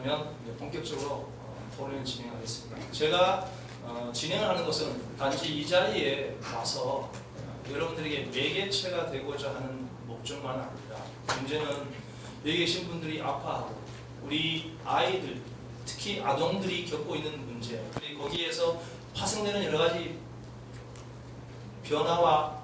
그러면 본격적으로 토론을 진행하겠습니다. 제가 진행을 하는 것은 단지 이 자리에 와서 여러분들에게 매개체가 되고자 하는 목적만 아닙니다. 문제는 여기 계신 분들이 아파하고 우리 아이들, 특히 아동들이 겪고 있는 문제, 그리고 거기에서 파생되는 여러 가지 변화와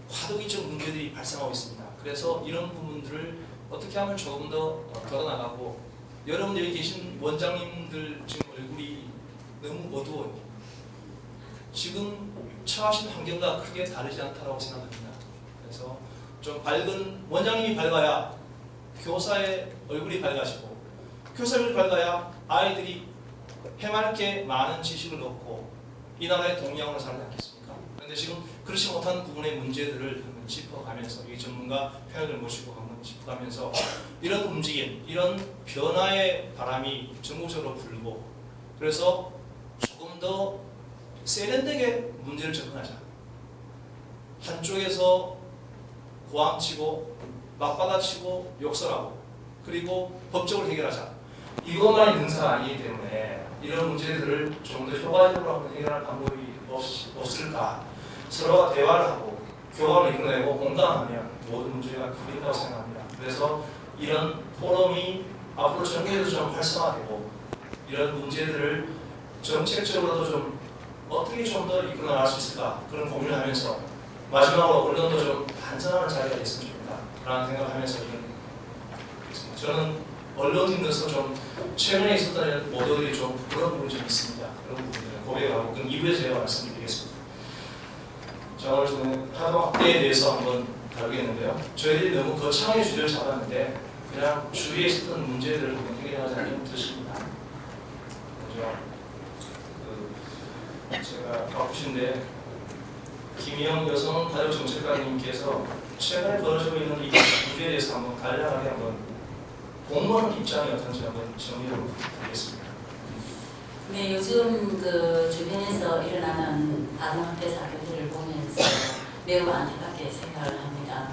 과도기적 문제들이 발생하고 있습니다. 그래서 이런 부분들을 어떻게 하면 조금 더 덜어나가고, 여러분들 여기 계신 원장님들 지금 얼굴이 너무 어두워요. 지금 처하신 환경과 크게 다르지 않다고 생각합니다. 그래서 좀 밝은, 원장님이 밝아야 교사의 얼굴이 밝아지고, 교사의 얼굴이 밝아야 아이들이 해맑게 많은 지식을 얻고 이 나라의 동양으로 살지 않겠습니까? 그런데 지금 그렇지 못한 부분의 문제들을 한번 짚어가면서, 이 전문가 패널을 모시고 한번 짚어가면서 이런 움직임, 이런 변화의 바람이 전국적으로 불고, 그래서 조금 더 세련되게 문제를 접근하자. 한쪽에서 고함치고 맞받아치고 욕설하고 그리고 법적으로 해결하자, 이것만이 능사가 아니기 때문에 이런 문제들을 좀 더 효과적으로 한번 해결할 방법이 없을까? 서로가 대화를 하고 교감을 이끌어내고 공감하면 모든 문제가 풀린다고 생각합니다. 그래서 이런 포럼이 앞으로 전국에도 좀 활성화되고, 이런 문제들을 정책적으로도 좀 어떻게 좀 더 이끌어 나갈 수 있을까, 그런 고민을 하면서 마지막으로 언론도 좀 반성하는 자리가 됐으면 좋겠다 라는 생각을 하면서 저는 언론인으로서 좀 최근에 있었던 보도들이 좀 그런 부분이 좀 있습니다. 그런 부분들을 고백하고 그럼 2부에서 제가 말씀드리겠습니다. 자, 오늘 저는 아동 학대에 대해서 한번 다루겠는데요. 저희들이 너무 거창하게 주제를 잡았는데 그냥 주위에 있었던 문제들을 해결하자면 뜻입니다. 그죠? 제가 바쁘신데 김희영 여성가족정책관님께서 최근에 벌어지고 있는 이 문제에 대해서 한번 간략하게 한번 공무원 입장이 어떤지 한번 정리를 드리겠습니다. 네, 요즘 그 주변에서 일어나는 아동학대 사건들을 보면서 매우 안타깝게 생각을 합니다.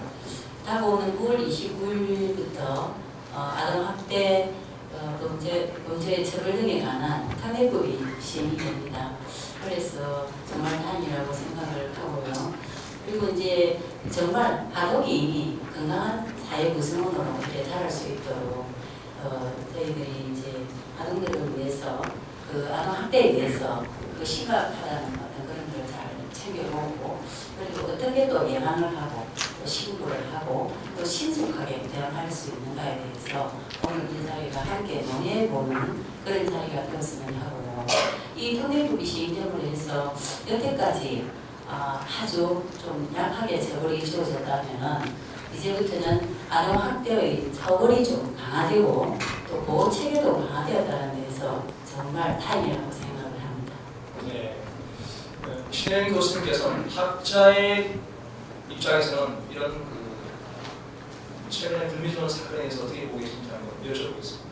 다가오는 9월 29일부터 아동학대 범죄 처벌 등에 관한 특례법이 시행이 됩니다. 그래서 정말 다행이라고 생각을 하고요. 그리고 이제 정말 아동이 건강한 사회 구성원으로 이렇게 자랄 수 있도록 저희들이 이제 아동들을 위해서, 그 아동 학대에 대해서 그 심각하다는 어떤 그런 걸 잘 챙겨보고, 그리고 어떻게 또 예방을 하고 또 신고를 하고 또 신속하게 대응할 수 있는가에 대해서 오늘 이 자리가 함께 논의해보는 그런 자리가 되었으면 하고요. 이 특례법이 시행됨으로 해서 여태까지 아주 좀 약하게 처벌이 주어졌다면 이제부터는 아동학대의 처벌이 좀 강화되고 또 보호체계도 강화되었다는 데서 정말 다행이라고 생각을 합니다. 네. 신혜림 교수님께서는 학자의 입장에서는 이런 최근에 불미스러운 사건에 대해서 어떻게 보고 계신지 한번 여쭤보겠습니다.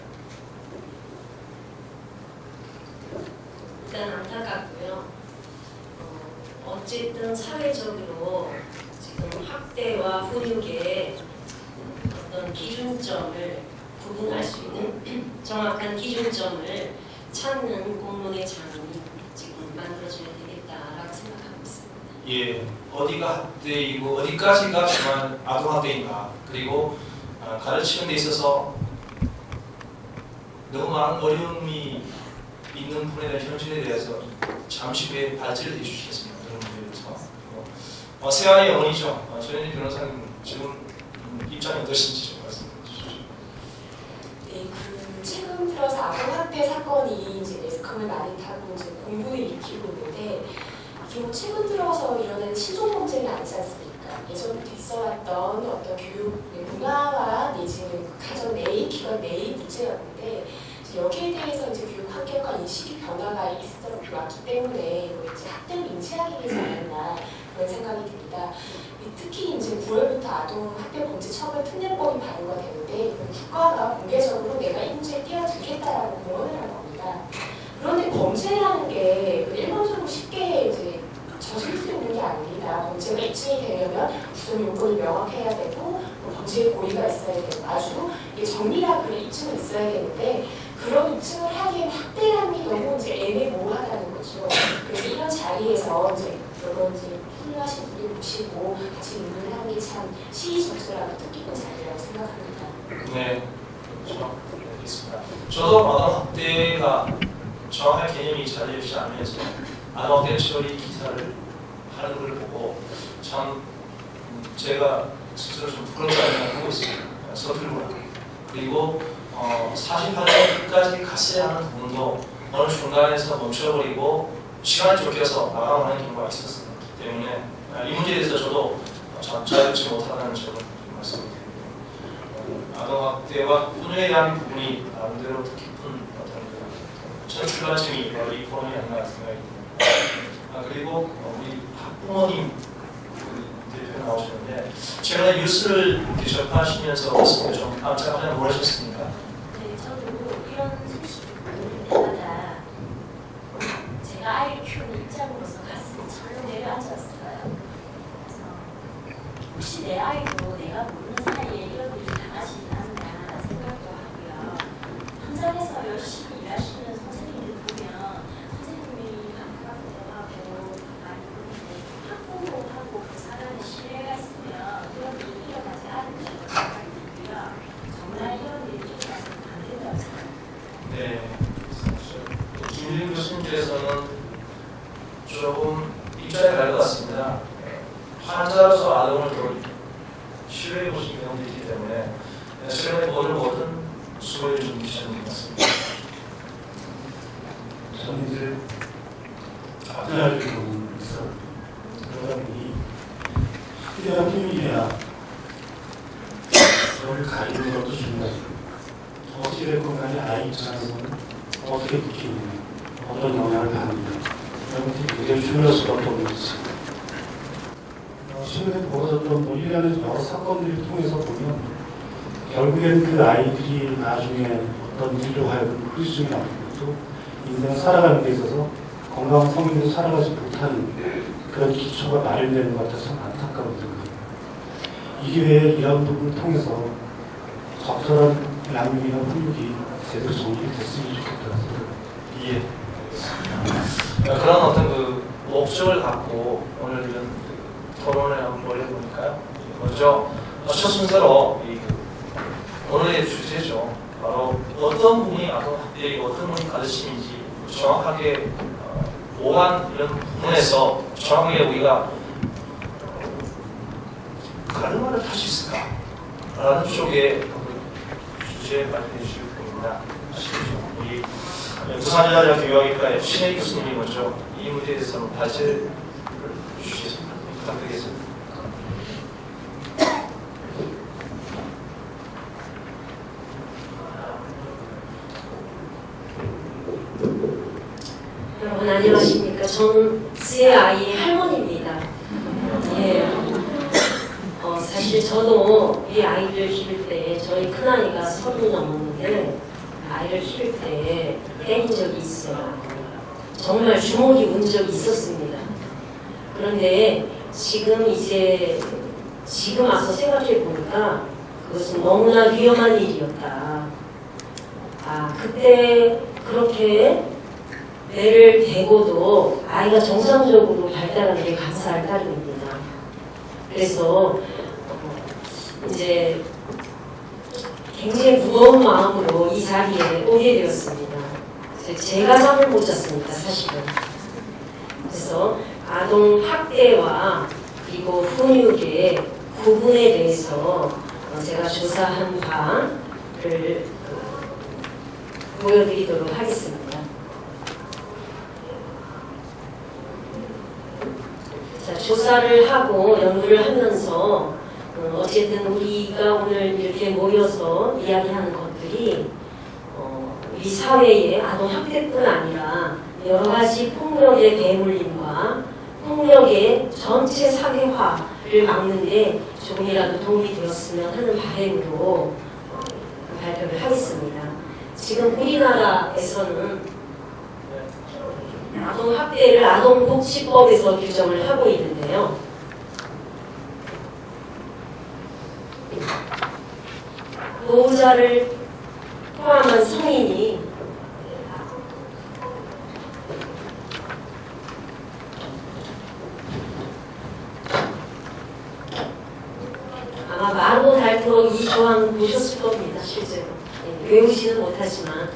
일단 안타깝고요. 어쨌든 사회적으로 지금 학대와 훈육의 어떤 기준점을 구분할 수 있는 정확한 기준점을 찾는 공론의 장이 지금 만들어져야 되겠다라고 생각하고 있습니다. 예, 어디가 학대이고 어디까지가 정말 아동학대인가, 그리고 가르치는 데 있어서 너무 많은 어려움이 있는 분에 대한 현실에 대해서 잠시 후에 발제를 해주시겠습니다. 그런 문제에 대해서. 세아의 어머니죠. 조현희 변호사님 지금 입장이 어떠신지 좀 말씀해 주시죠. 네, 최근 들어서 아동학대 사건이 이제 매스컴을 많이 타고 이제 공분을 일으키고 있는데, 이게 뭐 최근 들어서 일어나는 신종범죄는 아니지 않습니까? 예전부터 있어왔던 어떤 교육 문화와 내지는 가정 내의 기관 내의 문제였는데, 여기에 대해서 이제 교육 환경과 인식의 변화가 있었기 때문에 이제 학대를 인지하게 되지 않았나 그런 생각이 듭니다. 특히 이제 9월부터 아동학대 범죄 처벌 특례법이 발의가 되는데, 국가가 공개적으로 내가 이 문제에 뛰어들겠다라고 공언을 한 겁니다. 그런데 범죄라는 게 일반적으로 쉽게 이제 저질 수 있는 게 아닙니다. 범죄가 입증이 되려면 우선 요건이 명확해야 되고 범죄의 고의가 있어야 되고 아주 정밀하게 입증이 있어야 되는데, 그런 입증을 하기엔 학대감이 너무 이제 애매모호하다는 거죠. 그래서 이런 자리에서 이제 여러 이제 훌륭하신 분들 모시고 같이 논의를 하는 게 참 시의적절하고 뜻깊은 자리라고 생각합니다. 네, 그렇죠. 알겠습니다. 저도 아동학대가 정확한 개념이 잘 되지 않으면서 아동학대 처리 기사를 하는 걸 보고 참 제가 스스로 좀 부끄럽다는 하고 있습니다. 서툴구나. 그리고 48년 끝까지 갔어야 하는 부분도 어느 중간에서 멈춰버리고 시간이 쫓겨서 마감하는 경우가 있었기 때문에 이 문제에 대해서 저도 잘 알지 못하다는 점을 말씀드립니다. 아동학대와 훈육에 대한 부분이 나름대로 깊은 어떤 출발점이 이 포럼이 아닌가 생각이 듭니다. 그리고 우리 학부모님 대표 나오셨는데 최근에 뉴스를 접하시면서 좀 깜짝깜짝 놀라셨습니까? 네, 저도 이런 소식을 볼 때마다 제가 아이를 키우는 입장으로서 가슴이 철렁 내려앉았어요. 그래서 혹시 내 아이도 내가 모르는 사이에 이런 일을 당하시지 않나 생각도 하고요. 현장에서 열심히 일하시는 선생님들 보면 선생님이 학부모하고 많이 보는데 학부모하고 그 사람의 신뢰가 있으면 이런 일이 일어나지 않을 거라고 생각이 들고요. 정말 이런 일이 일어나서는 안 된다고 생각합니다. 네. 김일인 교수님께서는 조금 입장이 다른 것 같습니다. 환자로서 아동을 더 신뢰해 보신 경험도 있기 때문에 최근에 오늘 모든 수고를 좀 주시는 것 같습니다. 저는 이제 아들을 보고 있어. 그러다 보니 학대와 훈육이야 저를 가리는 것도 중요하죠. 어찌됐건 간에 아이 입장에서는 어떻게 느끼느냐, 어떤 영향을 받느냐 이런 것들이 굉장히 중요할 수밖에 없는 것입니다. 최근에 벌어졌던 뭐 일련의 여러 사건들을 통해서 보면 결국엔 그 아이들이 나중에 어떤 일로 하여금 후유증이 나는 것도 인생을 살아가는 데 있어서 건강한 성인으로 살아가지 못하는 그런 기초가 마련되는 것 같아서 참 안타까운 생각입니다. 이 기회에 이런 부분을 통해서 적절한 양육이나 훈육이 제대로 정립됐으면 좋겠다는 생각입니다. 예. 그런 어떤 그 목적을 갖고 오늘 이런 토론을 한번 해보니까요. 먼저 첫 순서로 오늘의 주제죠. 바로 어떤 분이 아동학대이고 어떤 분이 가르침인지 정확하게 오한 이런 부분에서 정확하게 우리가 가르마를 탈 수 있을까? 라는 쪽에 주제에 마련해 주실 분입니다. 아시겠죠? 우리 부산여자대학교 교육학과의 신혜희 교수님이 먼저 이 문제에 대해서 발제를 주시겠습니다. 부탁드리겠습니다. 여러분 안녕하십니까? 저는 제 아이의 할머니입니다. 예. 사실 저도 이 아이를 기를 때 저희 큰아이가 30 넘었는데 아이를 기를 때 때린 적이 있어요. 정말 주먹이 온 적이 있었습니다. 그런데 지금 와서 생각해 보니까 그것은 너무나 위험한 일이었다. 그때 그렇게 애를 대고도 아이가 정상적으로 발달하는 게 감사할 따름입니다. 그래서 이제 굉장히 무거운 마음으로 이 자리에 오게 되었습니다. 제가 잠을 못 잤습니다, 사실은. 그래서 아동 학대와 그리고 훈육의 구분에 대해서 제가 조사한 바를 보여드리도록 하겠습니다. 자, 조사를 하고 연구를 하면서 어쨌든 우리가 오늘 이렇게 모여서 이야기하는 것들이 우리 사회의 아동 학대뿐 아니라 여러 가지 폭력의 대물림과 폭력의 전체 사회화를 막는데 조금이라도 도움이 되었으면 하는 바람으로 발표를 하겠습니다. 지금 우리나라에서는 아동 학대를 아동복지법에서 규정을 하고 있는데요. 보호자를 포함한 성인이 아마 마르고 닳도록 이 조항 보셨을 겁니다. 실제로. 외우지는 못하지만.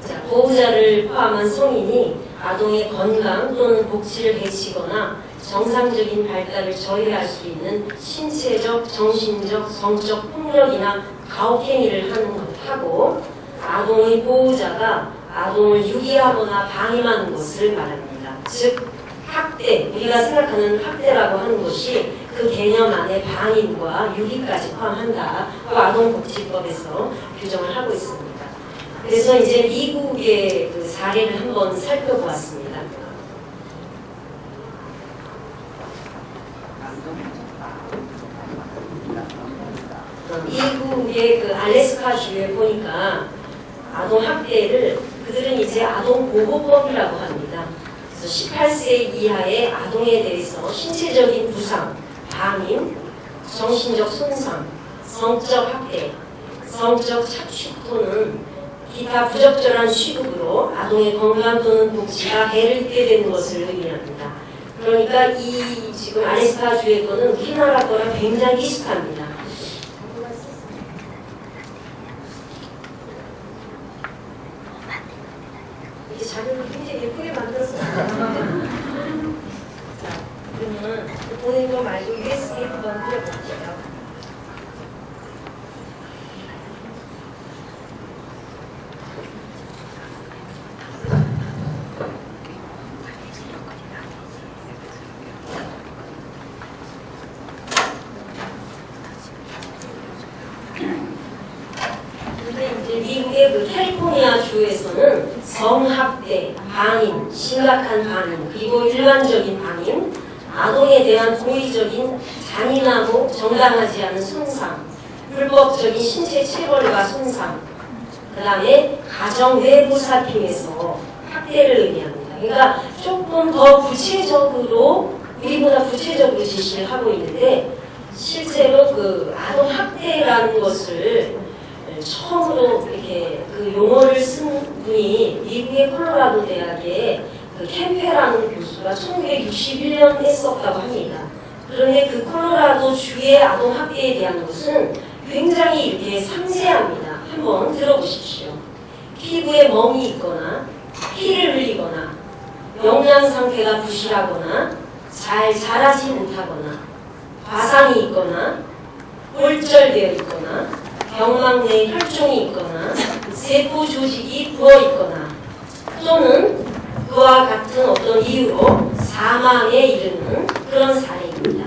자, 보호자를 포함한 성인이 아동의 건강 또는 복지를 해치거나 정상적인 발달을 저해할 수 있는 신체적, 정신적, 성적 폭력이나 가혹행위를 하고 아동의 보호자가 아동을 유기하거나 방임하는 것을 말합니다. 즉 학대, 우리가 생각하는 학대라고 하는 것이 그 개념 안에 방임과 유기까지 포함한다고 아동복지법에서 규정을 하고 있습니다. 그래서 이제 미국의 그 사례를 한번 살펴보았습니다. 미국의 그 알래스카 주에 보니까 아동 학대를 그들은 이제 아동 보호법이라고 합니다. 그래서 18세 이하의 아동에 대해서 신체적인 부상, 방임, 정신적 손상, 성적 학대, 성적 착취 또는 기타 부적절한 취급으로 아동의 건강 또는 복지가 해를 입게 되는 것을 의미합니다. 그러니까 이 지금 알래스카 주의 거는 우리나라 거랑 굉장히 비슷합니다. 이 자료를 굉장히 예쁘게 만들었어요. 자, 그러면 보낸 거 말고 USB 한번 드려볼게요. 미국의 그 캘리포니아 주에서는 성학대, 방임, 심각한 방임, 그리고 일반적인 방임, 아동에 대한 고의적인 잔인하고 정당하지 않은 손상, 불법적인 신체 체벌과 손상, 그 다음에 가정 외부 살핌에서 학대를 의미합니다. 그러니까 조금 더 구체적으로, 우리보다 구체적으로 제시를 하고 있는데 실제로 그 아동 학대라는 것을 처음으로 이렇게 그 용어를 쓴 분이 미국의 콜로라도 대학의 그 캠페라는 교수가 1961년 했었다고 합니다. 그런데 그 콜로라도 주의 아동 학대에 대한 것은 굉장히 이렇게 상세합니다. 한번 들어보십시오. 피부에 멍이 있거나 피를 흘리거나 영양 상태가 부실하거나 잘 자라지 못하거나 화상이 있거나 골절되어 있거나 경막 내에 혈종이 있거나 세포 조직이 부어있거나 또는 그와 같은 어떤 이유로 사망에 이르는 그런 사례입니다.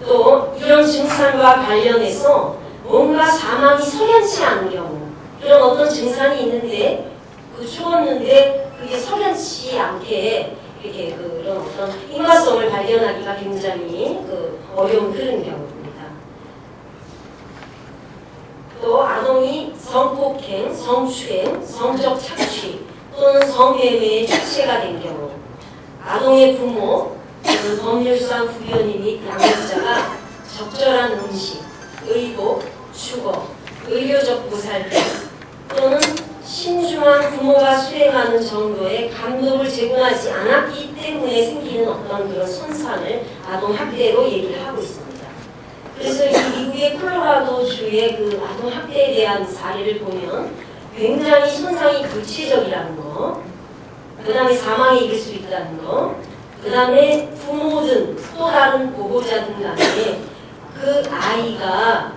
또 이런 증상과 관련해서 뭔가 사망이 석연치 않은 경우 이런 어떤 증상이 있는데 죽었는데 그게 석연치 않게 이렇게 그런 어떤 인과성을 발견하기가 굉장히 어려운 그런 경우입니다. 또 아동이 성폭행, 성추행, 성적 착취 또는 성매매의 주체가 된 경우 아동의 부모, 법률상 후견인 및 양육자가 적절한 음식, 의복, 주거, 의료적 보살핌 또는 신중한 부모가 수행하는 정도의 감독을 제공하지 않았기 때문에 생기는 어떤 그런 손상을 아동학대로 얘기를 하고 있습니다. 그래서 이 미국의 콜로라도주의 그 아동학대에 대한 사례를 보면 굉장히 손상이 구체적이라는 거, 그 다음에 사망에 이를 수 있다는 거, 그 다음에 부모든 또 다른 보호자든 간에 그 아이가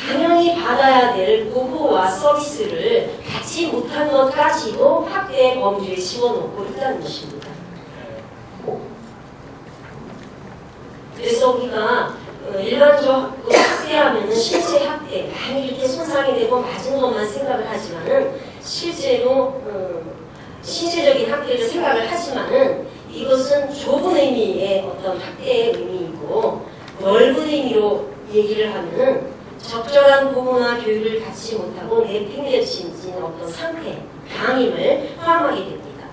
당연히 받아야 될 보호와 서비스를 받지 못한 것까지도 학대의 범주에 집어넣고 있다는 것입니다. 그래서 우리가 일반적으로 학대하면 신체 학대, 많이 이렇게 손상이 되고 맞은 것만 생각을 하지만은 실제로 신체적인 학대를 생각을 하지만은 이것은 좁은 의미의 어떤 학대의 의미이고 넓은 의미로 얘기를 하면은 적절한 보호나 교육을 받지 못하고 내팽개친 어떤 상태, 방임을 포함하게 됩니다.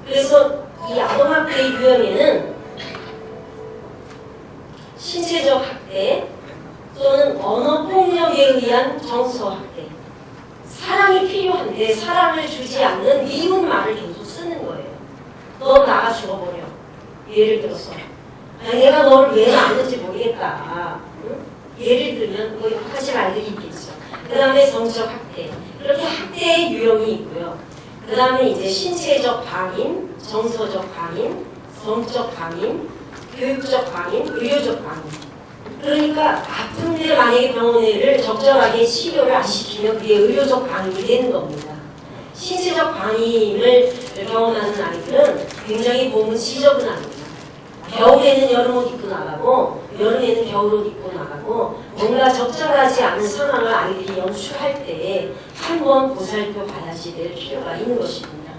그래서 이 아동학대의 유형에는 신체적 학대 또는 언어폭력에 의한 정서학대, 사랑이 필요한데 사랑을 주지 않는 미운 말을 계속 쓰는 거예요. 너 나가 죽어버려. 예를 들어서 아니, 내가 너를 왜 낳았는지 모르겠다. 응? 예를 들면 뭐 하실 아이들이 있겠죠. 그 다음에 성적 학대. 그렇게 학대의 유형이 있고요. 그 다음에 이제 신체적 방임, 정서적 방임, 성적 방임, 교육적 방임, 의료적 방임. 그러니까 아픈데 만약에 병원을 적절하게 치료를 안 시키면 그게 의료적 방임이 되는 겁니다. 신체적 방임을 경험하는 아이들은 굉장히 몸은 지저분합니다. 겨울에는 여름옷 입고 나가고 여름에는 겨울옷 입고 나가고 뭔가 적절하지 않은 상황을 아이들이 연출할 때 한번 보살펴 봐야지 될 필요가 있는 것입니다.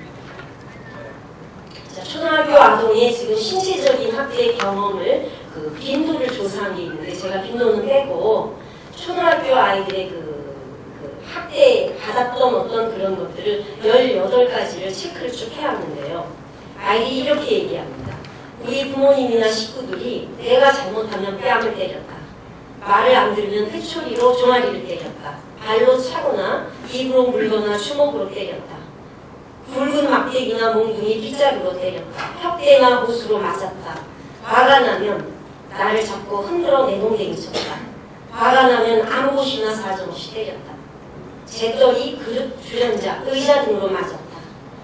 자, 초등학교 아동의 지금 신체적인 학대 경험을 그 빈도를 조사한 게 있는데 제가 빈도는 빼고 초등학교 아이들의 그 학대 받았던 어떤 그런 것들을 18가지를 체크를 쭉 해왔는데요. 아이들이 이렇게 얘기합니다. 우리 부모님이나 식구들이 내가 잘못하면 뺨을 때렸다. 말을 안 들으면 회초리로 종아리를 때렸다. 발로 차거나 입으로 물거나 주먹으로 때렸다. 붉은 막대기나 몽둥이 빗자루로 때렸다. 혁대나 못으로 맞았다. 화가 나면 나를 잡고 흔들어 내동댕이 쳤다. 화가 나면 아무 곳이나 사정없이 때렸다. 재떨이, 그릇, 주전자, 의자 등으로 맞았다.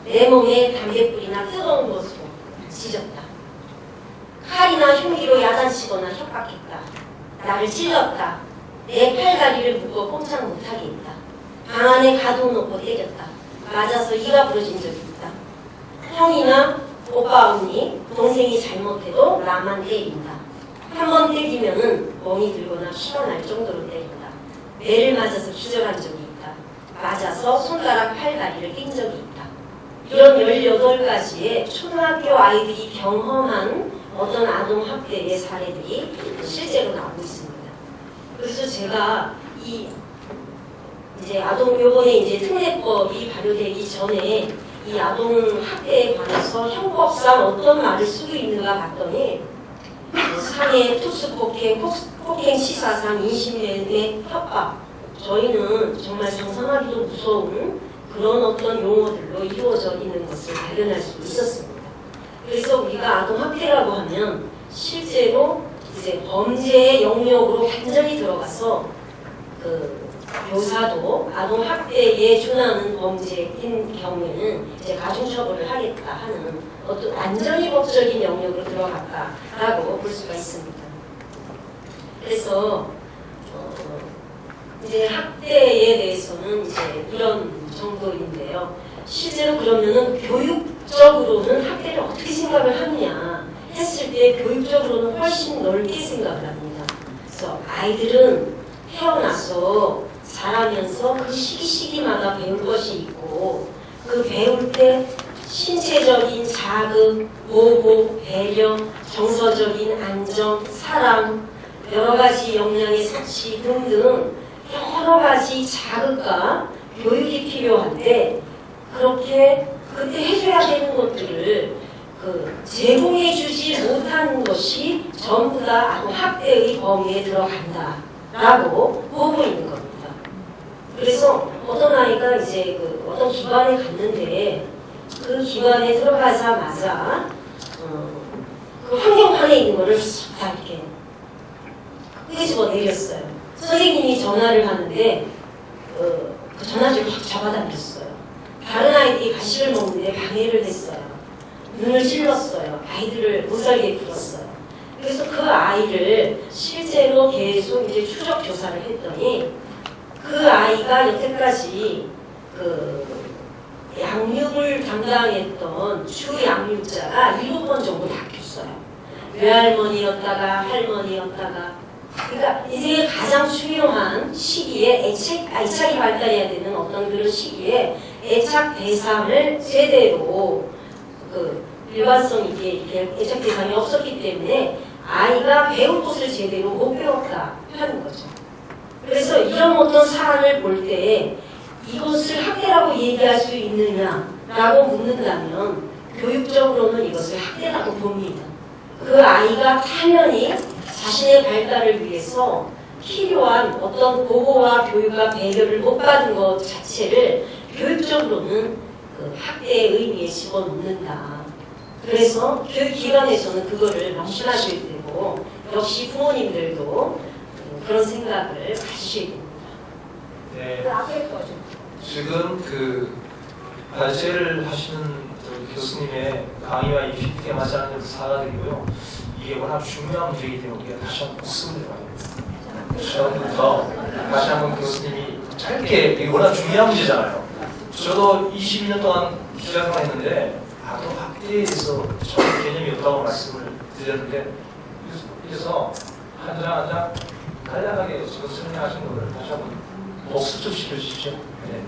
내 몸에 담배불이나 뜨거운 것으로 찢었다. 칼이나 흉기로 야단치거나 협박했다. 나를 찔렀다. 내 팔다리를 묶어 꼼짝 못하게 했다. 방 안에 가둬놓고 때렸다. 맞아서 이가 부러진 적이 있다. 형이나 오빠 언니, 동생이 잘못해도 나만 때린다. 한 번 때리면은 멍이 들거나 피가 날 정도로 때린다. 매를 맞아서 기절한 적이 있다. 맞아서 손가락 팔다리를 낀 적이 있다. 이런 18가지의 초등학교 아이들이 경험한 어떤 아동학대의 사례들이 실제로 나오고 있습니다. 그래서 제가 이제 요번에 이제 특례법이 발효되기 전에 이 아동학대에 관해서 형법상 어떤 말을 쓰고 있는가 봤더니 상해, 투수폭행, 폭행치사상, 인신매매, 협박 저희는 정말 상상하기도 무서운 그런 어떤 용어들로 이루어져 있는 것을 발견할 수 있었습니다. 그래서 우리가 아동학대라고 하면 실제로 이제 범죄의 영역으로 완전히 들어가서 그 교사도 아동학대에 준하는 범죄인 경우에는 이제 가중처벌을 하겠다 하는 어떤 완전히 법적인 영역으로 들어갔다라고 볼 수가 있습니다. 그래서 이제 학대에 대해서는 이제 이런 정도인데요. 실제로 그러면은 교육적으로는 학대를 어떻게 생각을 하느냐 했을 때 교육적으로는 훨씬 넓게 생각을 합니다. 그래서 아이들은 태어나서 자라면서 그 시기마다 배울 것이 있고 그 배울 때 신체적인 자극, 보호, 배려, 정서적인 안정, 사랑, 여러 가지 역량의 섭취 등등 여러 가지 자극과 교육이 필요한데 그렇게 그때 해줘야 되는 것들을 제공해주지 못한 것이 전부 다 아동학대의 범위에 들어간다라고 보고 있는 겁니다. 그래서 어떤 아이가 이제 어떤 기관에 갔는데 그 기관에 들어가자마자 그 환경판에 있는 거를 다 이렇게 끄집어 내렸어요. 선생님이 전화를 하는데 그 전화줄을 확 잡아당겼어요. 다른 아이들이 간식을 먹는데 방해를 했어요. 눈을 찔렀어요. 아이들을 못살게 굴었어요. 그래서 그 아이를 실제로 계속 이제 추적 조사를 했더니 그 아이가 여태까지 그 양육을 담당했던 주 양육자가 7번 정도 바뀌었어요. 외할머니였다가 할머니였다가 그러니까 인생의 가장 중요한 시기에 애착이 발달해야 되는 어떤 그런 시기에 애착 대상을 제대로 일관성 있게 이렇게 애착 대상이 없었기 때문에 아이가 배울 것을 제대로 못 배웠다 하는 거죠. 그래서 이런 어떤 사안을 볼 때 이것을 학대라고 얘기할 수 있느냐라고 묻는다면 교육적으로는 이것을 학대라고 봅니다. 그 아이가 당연히 자신의 발달을 위해서 필요한 어떤 보호와 교육과 배려를 못 받은 것 자체를 교육적으로는 그 학대의 의미에 집어넣는다. 그래서 교육기관에서는 그거를 명심하셔야 되고 역시 부모님들도 그런 생각을 가지셔야 됩니다. 네. 그 앞에 거죠. 지금 그 발제를 하시는 그 교수님의 강의와 이 PPT에 맞지 않는 점을 사과드리고요. 이게 워낙 중요한 문제이기 때문에 우리가 다시 한번 말씀을 드려요. 처음부터 다시 한번 교수님이 짧게, 이게 워낙 중요한 문제잖아요. 저도 22년 동안 기자생활 했는데 아동 학대에 대해서 처음 개념이 없다고 말씀을 드렸는데, 그래서 한 장 한 장 간략하게 지금 설명하신 거를 다시 한번 복습 좀 시켜주십시오. 네.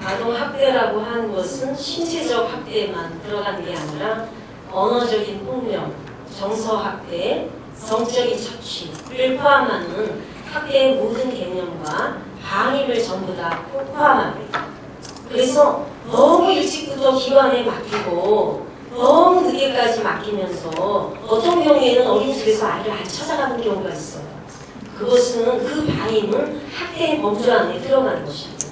아동 학대라고 하는 것은 신체적 학대에만 들어가는 게 아니라 언어적인 폭력, 정서 학대, 성적인 착취를 포함하는 학대의 모든 개념과 방임을 전부 다 포함합니다. 그래서 너무 일찍부터 기관에 맡기고 너무 늦게까지 맡기면서 어떤 경우에는 어린이집에서 아이를 안 찾아가는 경우가 있어요. 그것은 그 방임은 학대의 범주 안에 들어가는 것입니다.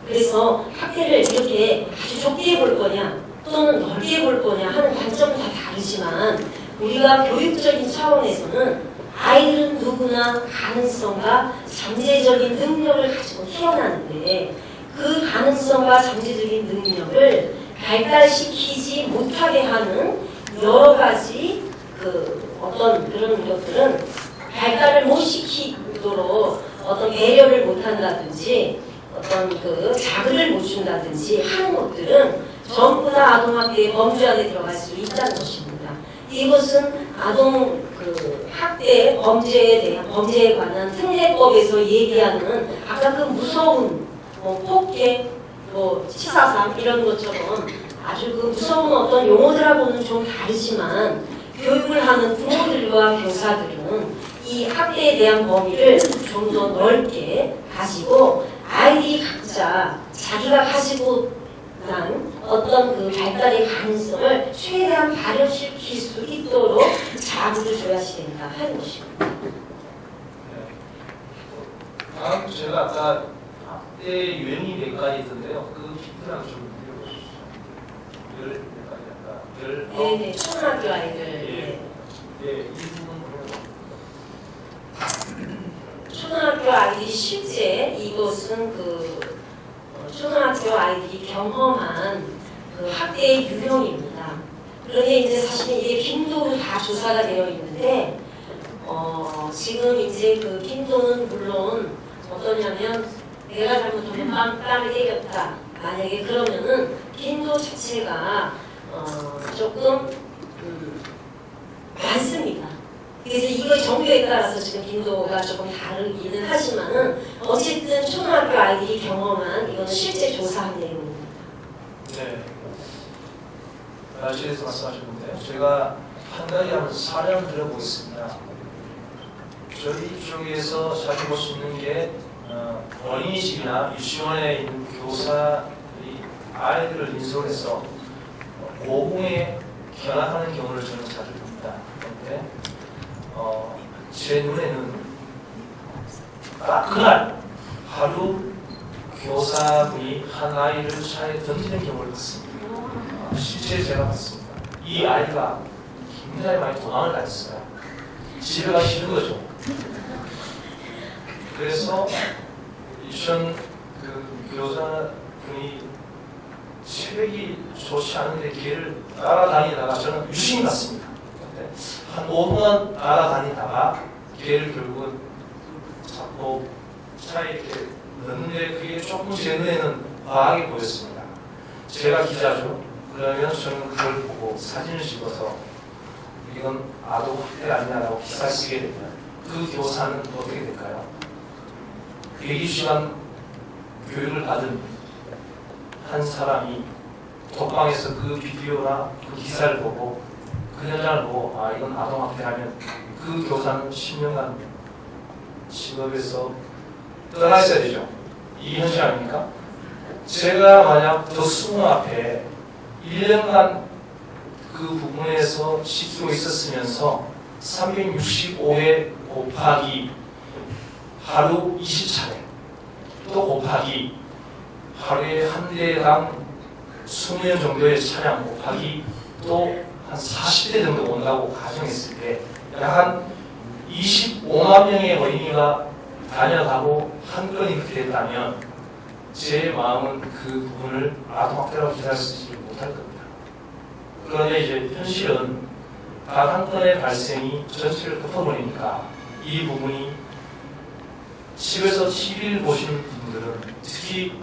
그래서 학대를 이렇게 아주 좁게 볼 거냐 또는 넓게 볼 거냐 하는 관점은 다 다르지만 우리가 교육적인 차원에서는 아이들은 누구나 가능성과 잠재적인 능력을 가지고 태어나는데 그 가능성과 잠재적인 능력을 발달시키지 못하게 하는 여러 가지 그 어떤 그런 것들은 발달을 못 시키도록 어떤 배려를 못 한다든지 어떤 그 자극을 못 준다든지 하는 것들은 전부 다 아동학대의 범주 안에 들어갈 수 있다는 것입니다. 이것은 아동 그 학대 범죄에 관한 특례법에서 얘기하는 아까 그 무서운 폭행, 치사상 이런 것처럼 아주 그 무서운 어떤 용어들하고는 좀 다르지만 교육을 하는 부모들과 교사들은 이 학대에 대한 범위를 좀 더 넓게 가지고 아이들이 각자 자기가 가지고 난 어떤 그 발달의 가능성을 최대한 발현시킬 수 있도록 자극을 줘야지 된다 하는 것입니다. 다음 제가 아까 학대 유형이 몇 가지 있던데요. 그 PPT랑 좀 몇 가지 아까 네네, 초등학교 아이들. 예. 예, 이 부분 초등학교 아이들이 실제 이것은 그 초등학교 아이들이 경험한 그 학대의 유형입니다. 그런데 이제 사실은 이게 빈도로 다 조사가 되어 있는데 지금 이제 그 빈도는 물론 어떠냐면 내가 잘못하면 뺨을 때렸다. 만약에 그러면은 빈도 자체가 조금 많습니다. 그래서 이거 정도에 따라서 지금 빈도가 조금 다르기는 하지만은 어쨌든 초등학교 아이들이 경험한 이거는 실제 조사한 내용입니다. 네. 말실에서 말씀하셨는데요. 제가 한 가지 한번 사례를 들어보겠습니다. 저희 쪽에서 자주 볼 수 있는 게 어린이집이나 유치원에 있는 교사들이 아이들을 인솔해서 고공에 견학하는 경우를 저는 자주 봅니다. 그런데 제 눈에는 딱 그날 하루 교사분이 한 아이를 차에 던지는 경우를 봤습니다. 실제 제가 봤습니다. 이 아이가 굉장히 많이 도망을 다녔어요. 집에 가기 싫은 거죠. 그래서 유치원 그 교사분이 체력이 좋지 않은데 걔를 따라다니다가 저는 유심히 봤습니다. 한 5분 따라다니다가 걔를 결국은 잡고 차에 이렇게 넣는데 그게 조금 제 눈에는 과하게 보였습니다. 제가 기자죠. 그러면 저는 그걸 보고 사진을 찍어서 이건 아동 학대 아니냐라고 기사 쓰게 되면 그 교사는 어떻게 될까요? 120시간 교육을 받은 한 사람이 독방에서 그 비디오나 그 기사를 보고 그 현장을 보고 아 이건 아동학대하면 그 교사는 10년간 직업에서 떠나 있어야 되죠. 이 현실 아닙니까? 제가 만약 덕수궁 앞에 1년간 그 부분에서 지키고 있었으면서 365회 곱하기 하루 20차례 또 곱하기 하루에 한 대당 20명 정도의 차량 곱하기 또 한 40대 정도 온다고 가정했을 때 약 한 25만 명의 어린이가 다녀가고 한 건이 그렇게 됐다면 제 마음은 그 부분을 아동학대라고 기사를 쓰지 못할 겁니다. 그런데 이제 현실은 단 한 건의 발생이 전체를 덮어버리니까 이 부분이 집에서 TV를 보시는 분들은 특히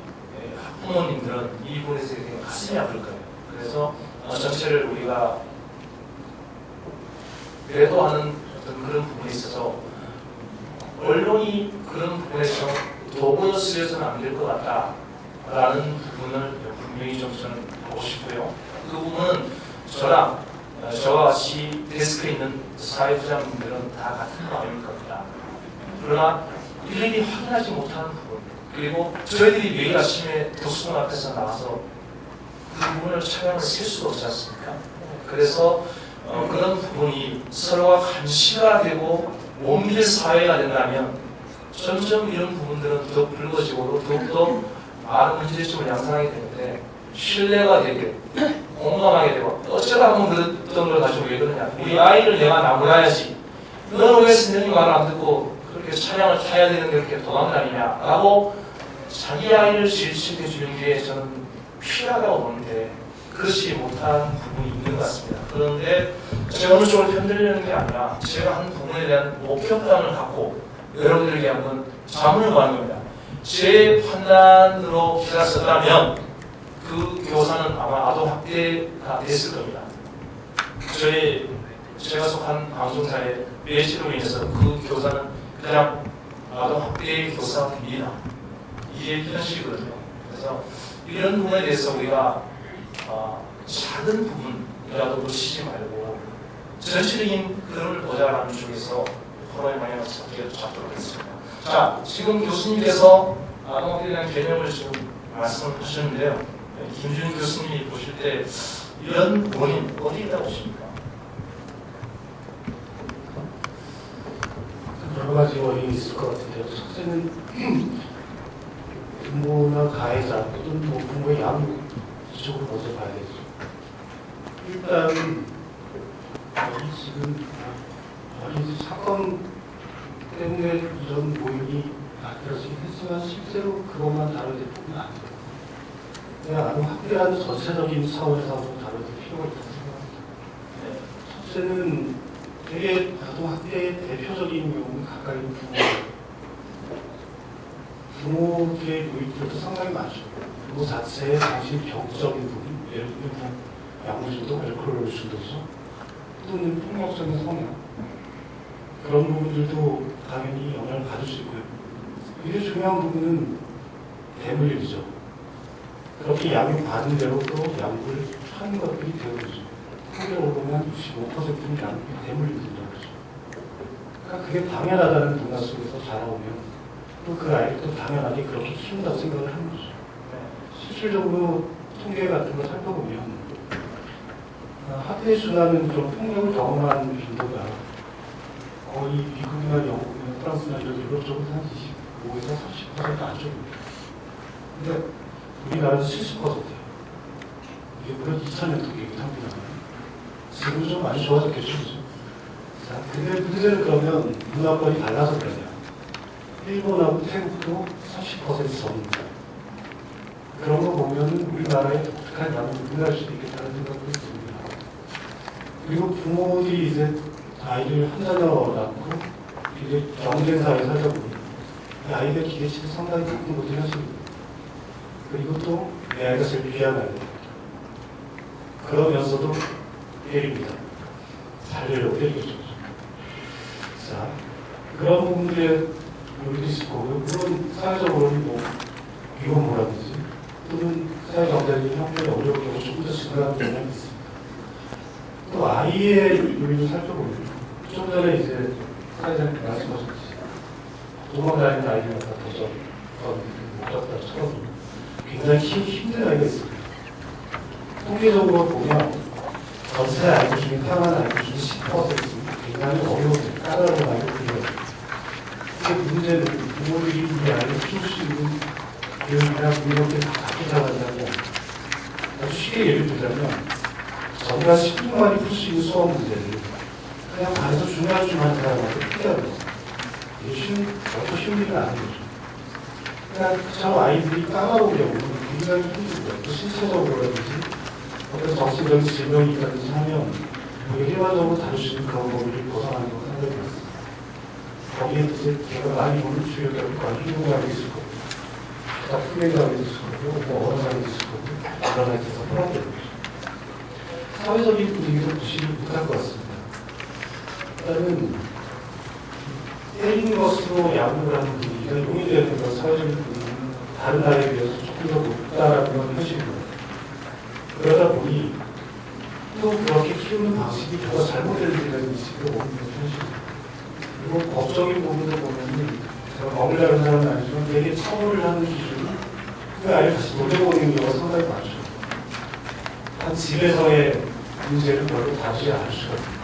학부모님들은 이 부분에 대해서 되게 가슴이 아플 거예요. 그래서 전체를 우리가 배도하는 어떤 그런 부분에 있어서 언론이 그런 부분에서 도구로 쓰여서는 안 될 것 같다라는 부분을 분명히 좀 저는 보고 싶고요. 그 부분은 저랑 저와 같이 데스크에 있는 사회부장님들은 다 같은 마음일 겁니다. 그러나 일일이 확인하지 못하는 부분, 그리고 저희들이 매일 아침에 도서관 앞에서 나와서 그 부분을 촬영을 쓸 수가 없지 않습니까? 그래서 그런 부분이 서로가 감시가 되고 못 믿을 사회가 된다면 점점 이런 부분들은 더 불거지고 더욱더 많은 문제점을 양산하게 되는데 신뢰가 되게 공감하게 되고 어쩌다 보면 그랬던 걸 가지고 왜 그러냐, 우리 아이를 내가 나무라야지, 너는 왜 선생님 말을 안 듣고 그렇게 차량을 타야 되는데 그렇게 도망다니냐 라고 자기 아이를 질책해 주는 게 저는 필요하다고 보는데 그렇지 못한 부분이 있는 것 같습니다. 그런데 제가 어느 쪽을 편들려는 게 아니라 제가 한 부분에 대한 목표감을 갖고 여러분들에게 한번 자문을 구하는 겁니다. 제 판단으로 기사를 썼다면 그 교사는 아마 아동학대가 됐을 겁니다. 제가 속한 방송사의 매체로 인해서 그 교사는 그냥 아동학대 교사가 됩니다. 이게 현실이거든요. 그래서 이런 부분에 대해서 우리가 작은 부분이라도 놓치지 말고 전체적인 그림을 보자라는 쪽에서 코로나의 방향을 잡도록 하겠습니다. 자, 지금 교수님께서 아동학대에 대한 개념을 지금 말씀을 하셨는데요. 김준 교수님이 보실 때 이런 원인 어디에 있다고 보십니까? 여러 가지 원인이 있을 것 같은데요. 첫째는 부모나 가해자 또는 뭐 부모의 양육 이쪽으로 먼저 봐야겠죠. 일단 지금 이 사건 때문에 이런 모임이 만들어지긴 했지만 실제로 그것만 다뤄질 뿐만 아니고 그냥 아동학대라는 전체적인 차원에서 한번 다뤄질 필요가 있다고 생각합니다. 첫째는 되게 아동학대의 대표적인 경우는 가까이 있는 부모의 요인들도 상당히 많죠. 부모 자체의 정신병적인 부분, 예를 들면 약물중독, 알코올 중독성, 또는 폭력적인 성향, 그런 부분들도 당연히 영향을 받을 수 있고요. 이게 중요한 부분은 대물림이죠. 그렇게 양육받은 대로 또 양육을 하는 것들이 대물이죠. 통계로 보면 65%는 양육이 대물림이 된다고 그러죠. 그러니까 그게 당연하다는 문화 속에서 자라오면 또 그 아이를 또 당연하게 그렇게 키운다고 생각을 하는 거죠. 실질적으로 통계 같은 걸 살펴보면 학대에 준하는 그런 폭력을 경험하는 빈도가 거의 미국이나 영국이나 프랑스나 유럽 쪽은 한 25에서 30% 안쪽입니다. 근데 우리나라는 70%예요. 이게 물론 2000년 통계이긴 합니다. 지금 좀 많이 좋아졌겠죠. 자, 근데 문제는 그러면 문화권이 달라서 그러냐. 일본하고 태국도 30% 넘습니다. 그런 거 보면 우리나라의 독특한 양육이 우리날 수도 있겠다는 생각도 듭니다. 그리고 부모들이 이제 아이를 한 자녀 낳고 이제 경쟁사회에 살다 보니 이 아이들 기대치도 상당히 높은 것도 현실입니다. 그리고 또 내 아이가 제일 귀한 아이입니다. 그러면서도 때립니다. 살려고 때리겠죠. 자, 그런 부분들의 요인도 있을 거고요. 물론 사회적으로는 뭐 위험이라든지 또는 사회경제적인 형편이 어려운 경우 조금 더 증가하는 경향이 있습니다. 또 아이의 요인을 살펴보면 좀 전에 이제 사회자님 말씀하셨듯이 도망다니는 아이들마다 도전, 목적다처럼 굉장히 키우기 힘든 아이가 있습니다. 통계적으로 보면 전체 아이들 중에 태어난 아이들 중에 10%는 굉장히 어려운 까다로운 아이들이에요. 그 문제는 부모들이 우리 아이를 키울 수 있는 교육이나 이렇게 다 바뀌어가지고 아주 쉽게 예를 들자면 저희가 10분 만에 풀 수 있는 수업 문제를 그냥 반에서 중간중간 사람한테 풀자고 이게 쉬운 일은 아닌 거죠. 그냥 저 아이들이 까다로우려고 굉장히 힘들고요. 또 신체적으로라든지 어떤 정신적인 질병이 있다든지 하면 일반적으로 다룰 수 있는 그런 범위를 벗어나는 건 상당히 많습니다. 거기에 이제 제가 많이 보는 주요적인 건 희노감이 있을 거고 훈련감이 있을 거고 뭐 언어감이 있을 거고 그런 아이들에서 포함되는 거죠. 사회적인 분위기도 무시를 못할 것 같습니다. 일단은 때리는 것으로 야구를 하는 분위기가 용인되는 것 사회적인 분위기는 다른 나라에 비해서 조금 더 높다라는 건 현실입니다. 그러다 보니 또 그렇게 키우는 방식이 더 잘못되는 인식으로 보는 건 현실입니다. 그리고 법적인 부분도 보면은 제가 머물라는 사람은 아니지만 되게 처벌을 하는 기준이 그 아이를 다시 돌려보내는 경우가 상당히 많죠. 한 집에서의 문제를 별로 다루지 않을 수가 없습니다.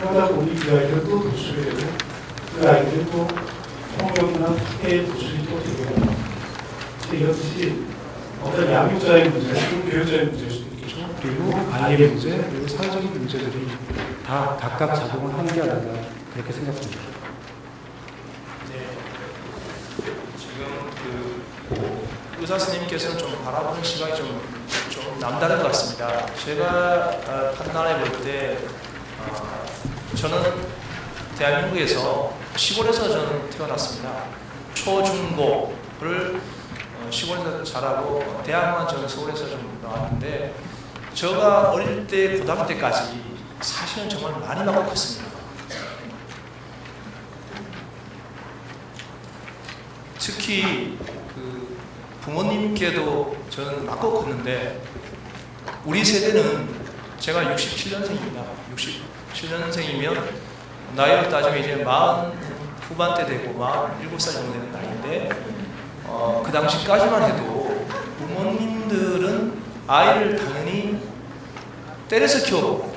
그러다 보니 그 아이들은 또 노출이 되고 그 아이들은 또 폭력이나 피해의 노출이 또 되게 됩니다. 이것이 어떤 양육자의 문제, 또는 교육자의 문제일 수도 있겠죠. 그리고 아이의 문제, 그리고 사회적인 문제들이 다 각각 작용을 하는 게 아닌가 그렇게 생각합니다. 네. 지금 그 의사 선생님께서는 좀 바라보는 시각이 좀 남다른 것 같습니다. 제가 판단해 볼 때 저는 대한민국에서 시골에서 저는 태어났습니다. 초중고를 시골에서 자라고 대학만 저는 서울에서 좀 나왔는데 제가 어릴 때 고등학교 때까지 사실은 정말 많이 맞고 컸습니다. 특히 그 부모님께도 저는 맞고 컸는데 우리 세대는 제가 67년생입니다. 67년생이면 나이로 따지면 이제 40 후반대 되고 47살 정도 되는 나이인데 그 당시까지만 해도 부모님들은 아이를 당연히 때려서 키웠고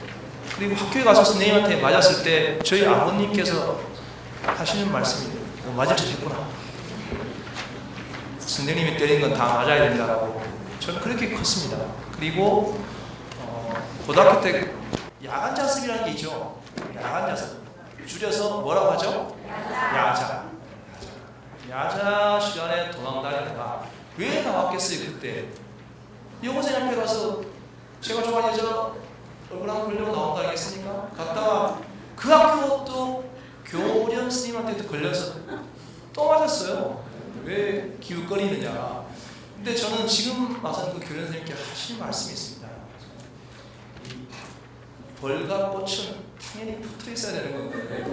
그리고 학교에 가서 선생님한테 맞았을 때 저희 아버님께서 하시는 말씀이 맞을 수 있구나. 선생님이 때린 건 다 맞아야 된다라고 저는 그렇게 컸습니다. 그리고 고등학교 때 야간 자습이라는 게 있죠. 야간 자습. 줄여서 뭐라고 하죠? 야자. 야자 시간에 도망다니다가 왜 나왔겠어요 그때? 여고생 앞에 가서 제가 좋아하는 여자 얼굴 한번 보려고 나온다 하겠습니까? 갔다가 그 학교 또 교련 스님한테도 걸려서 또 맞았어요. 왜 기웃거리느냐. 근데 저는 지금 와서는 그 교련 선생님께 하실 말씀이 있습니다. 벌과 꽃은 당연히 붙어 있어야 되는 건데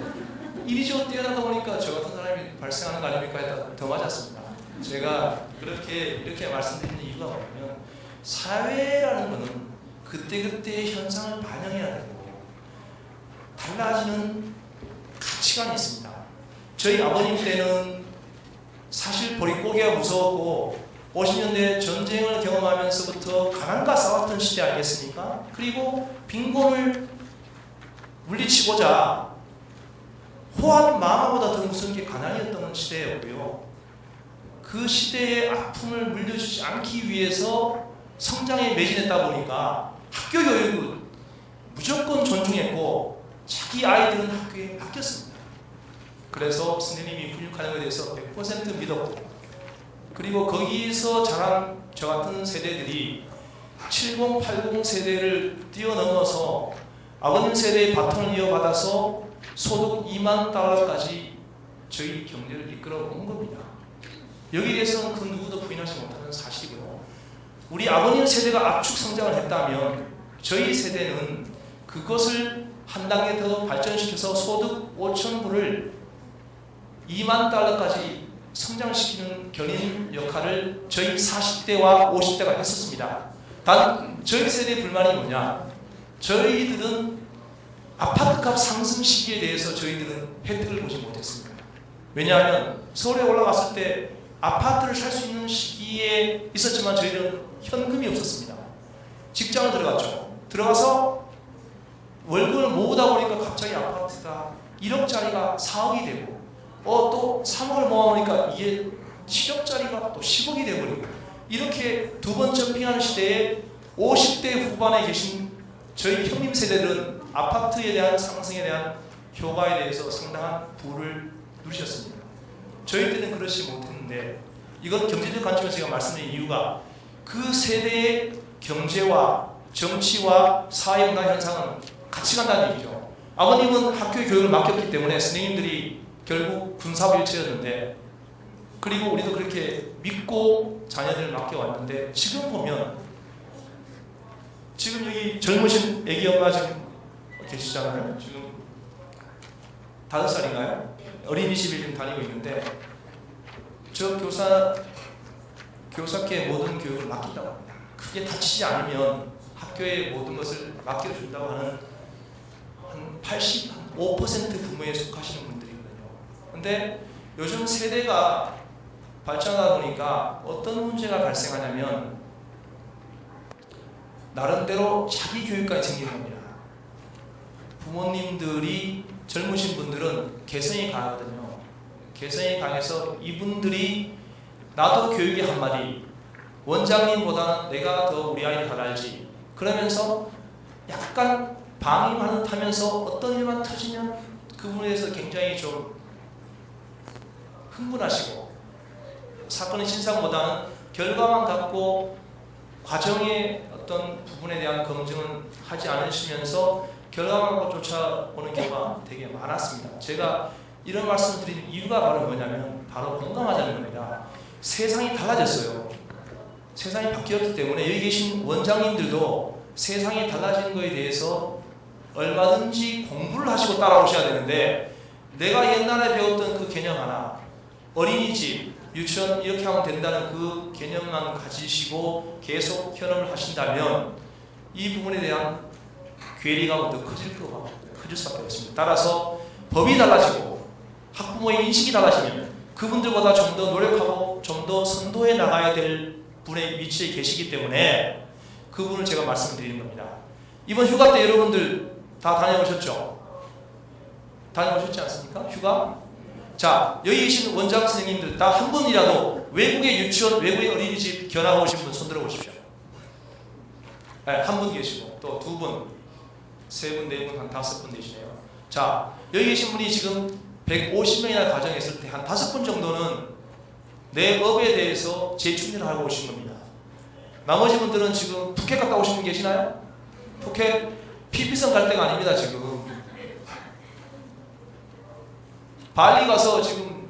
이리저리 뛰어나다 보니까 저 같은 사람이 발생하는 거 아닙니까? 더 맞았습니다. 제가 이렇게 말씀드리는 이유가 뭐냐면 사회라는 것은 그때그때의 현상을 반영해야 되고 달라지는 가치관이 있습니다. 저희 아버님 때는 사실 보릿고개가 무서웠고 50년대 전쟁을 경험하면서부터 가난과 싸웠던 시대 아니겠습니까? 그리고 빈곤을 물리치고자 호환 마마보다 더 무서운 게 가난이었던 시대였고요. 그 시대의 아픔을 물려주지 않기 위해서 성장에 매진했다 보니까 학교 교육은 무조건 존중했고 자기 아이들은 학교에 맡겼습니다. 그래서 선생님이 훈육하는 것에 대해서 100% 믿었고 그리고 거기에서 자란 저 같은 세대들이 70, 80 세대를 뛰어넘어서 아버님 세대의 바톤을 이어받아서 소득 2만 달러까지 저희 경제를 이끌어 온 겁니다. 여기에 대해서는 그 누구도 부인하지 못하는 사실이고요. 우리 아버님 세대가 압축 성장을 했다면 저희 세대는 그것을 한 단계 더 발전시켜서 소득 5,000불을 2만 달러까지 성장시키는 견인 역할을 저희 40대와 50대가 했었습니다. 단 저희 세대의 불만이 뭐냐? 저희들은 아파트값 상승 시기에 대해서 저희들은 혜택을 보지 못했습니다. 왜냐하면 서울에 올라갔을 때 아파트를 살 수 있는 시기에 있었지만 저희들은 현금이 없었습니다. 직장을 들어갔죠. 들어가서 월급을 모으다 보니까 갑자기 아파트가 1억짜리가 4억이 되고 또 3억을 모아놓으니까 이게 7억짜리가 또 10억이 되어버리고 이렇게 두 번 점핑하는 시대에 50대 후반에 계신 저희 형님 세대들은 아파트에 대한 상승에 대한 효과에 대해서 상당한 부를 누리셨습니다. 저희 때는 그렇지 못했는데 이건 경제적 관점에서 제가 말씀드린 이유가 그 세대의 경제와 정치와 사회 문화 현상은 같이 간다는 얘기죠. 아버님은 학교 교육을 맡겼기 때문에 선생님들이 결국 군사부 일체였는데 그리고 우리도 그렇게 믿고 자녀들을 맡겨왔는데 지금 보면 지금 여기 젊으신 애기 엄마 지금 계시잖아요. 지금 5살인가요? 어린이집에 지금 다니고 있는데 저 교사께 모든 교육을 맡긴다고 합니다. 크게 다치지 않으면 학교에 모든 것을 맡겨준다고 하는 한 85% 부모에 속하시는 분들이거든요. 근데 요즘 세대가 발전하다 보니까 어떤 문제가 발생하냐면 나름대로 자기 교육까지 생기는 겁니다. 부모님들이 젊으신 분들은 개성이 강하거든요. 개성이 강해서 이분들이 나도 교육의 한마디 원장님보다는 내가 더 우리 아이를 잘 알지 그러면서 약간 방임하는 타면서 어떤 일만 터지면 그 부분에 대해서 굉장히 좀 흥분하시고 사건의 진상보다는 결과만 갖고 과정의 어떤 부분에 대한 검증은 하지 않으시면서 결과만 갖고 쫓아오는 경우가 되게 많았습니다. 제가 이런 말씀을 드리는 이유가 바로 뭐냐면 바로 공감하자는 겁니다. 세상이 달라졌어요. 세상이 바뀌었기 때문에 여기 계신 원장님들도 세상이 달라진 거에 대해서 얼마든지 공부를 하시고 따라오셔야 되는데 내가 옛날에 배웠던 그 개념 하나 어린이집, 유치원 이렇게 하면 된다는 그 개념만 가지시고 계속 현업을 하신다면 이 부분에 대한 괴리감은 더 커질 수밖에 없습니다. 따라서 법이 달라지고 학부모의 인식이 달라지면 그분들보다 좀 더 노력하고 좀 더 선도해 나가야 될 분의 위치에 계시기 때문에 그 부분을 제가 말씀드리는 겁니다. 이번 휴가 때 여러분들 다 다녀오셨죠? 다녀오셨지 않습니까? 휴가? 자, 여기 계신 원장 선생님들 다 한 분이라도 외국의 유치원, 외국의 어린이집 견학 오신 분 손들어 보십시오. 네, 한 분 계시고 또 2분, 3분, 4분, 한 5분 되시네요. 자, 여기 계신 분이 지금 150명이나 가정했을 때 한 5분 정도는 내 업에 대해서 재충전을 하고 오신 겁니다. 나머지 분들은 지금 푸켓 갔다 오신 분 계시나요? 푸켓 피피성 갈 때가 아닙니다. 지금 발리 가서 지금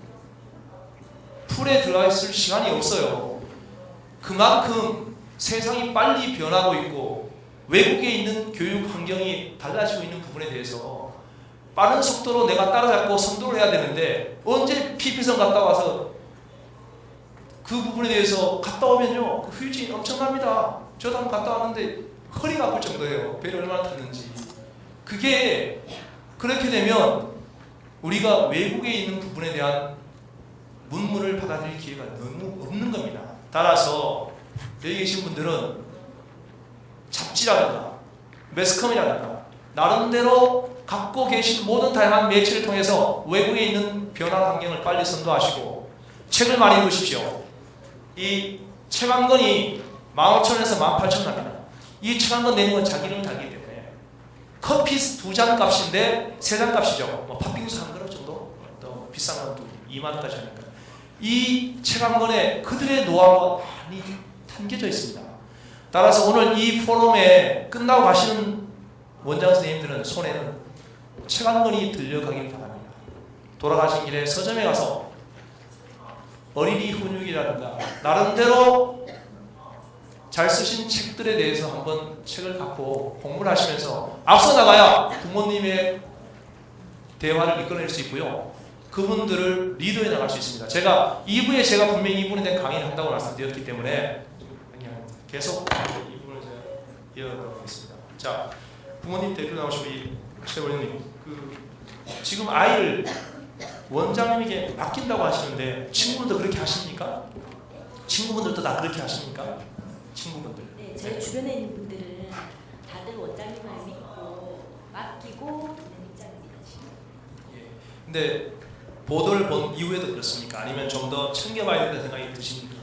풀에 들어가 있을 시간이 없어요. 그만큼 세상이 빨리 변하고 있고 외국에 있는 교육 환경이 달라지고 있는 부분에 대해서 빠른 속도로 내가 따라잡고 선도를 해야 되는데 언제 피피성 갔다 와서 그 부분에 대해서 갔다 오면요 그 후유증이 엄청납니다. 저도 한번 갔다 왔는데 허리가 아플 정도예요. 배를 얼마나 탔는지. 그게 그렇게 되면 우리가 외국에 있는 부분에 대한 문물을 받아들일 기회가 너무 없는 겁니다. 따라서 여기 계신 분들은 잡지라든가 매스컴이라든가 나름대로 갖고 계신 모든 다양한 매체를 통해서 외국에 있는 변화 환경을 빨리 선도하시고 책을 많이 읽으십시오. 이 책 한 권이 15,000원에서 18,000원입니다. 이 책 한 권 내는 건 자기 이름을 달기 때문에 커피 2잔 값인데 3잔 값이죠. 뭐 팥빙수 한 그릇 정도? 또 비싼 건 또 2만원까지 하니까 이 책 한 권에 그들의 노하우가 많이 담겨져 있습니다. 따라서 오늘 이 포럼에 끝나고 가시는 원장 선생님들은 손에는 책 한 권이 들려가길 바랍니다. 돌아가신 길에 서점에 가서 어린이 훈육이라든가 나름대로 잘 쓰신 책들에 대해서 한번 책을 갖고 공부를 하시면서 앞서 나가야 부모님의 대화를 이끌어낼 수 있고요. 그분들을 리더해 나갈 수 있습니다. 제가 2부에 제가 분명히 이 부분에 대한 강의를 한다고 말씀드렸기 때문에 그냥 계속 이 부분을 제가 이어가겠습니다. 자, 부모님 대표 나오시고 이 최원님 지금 아이를 원장님에게 맡긴다고 하시는데 친구분들 그렇게 하십니까? 친구분들도 다 그렇게 하십니까? 친구분들. 네, 저희 주변에 있는 분들은 다들 원장님을 믿고 맡기고 있는 입장입니다. 지금. 예. 근데 보도를 본 이후에도 그렇습니까? 아니면 좀 더 챙겨봐야 된다는 생각이 드십니까?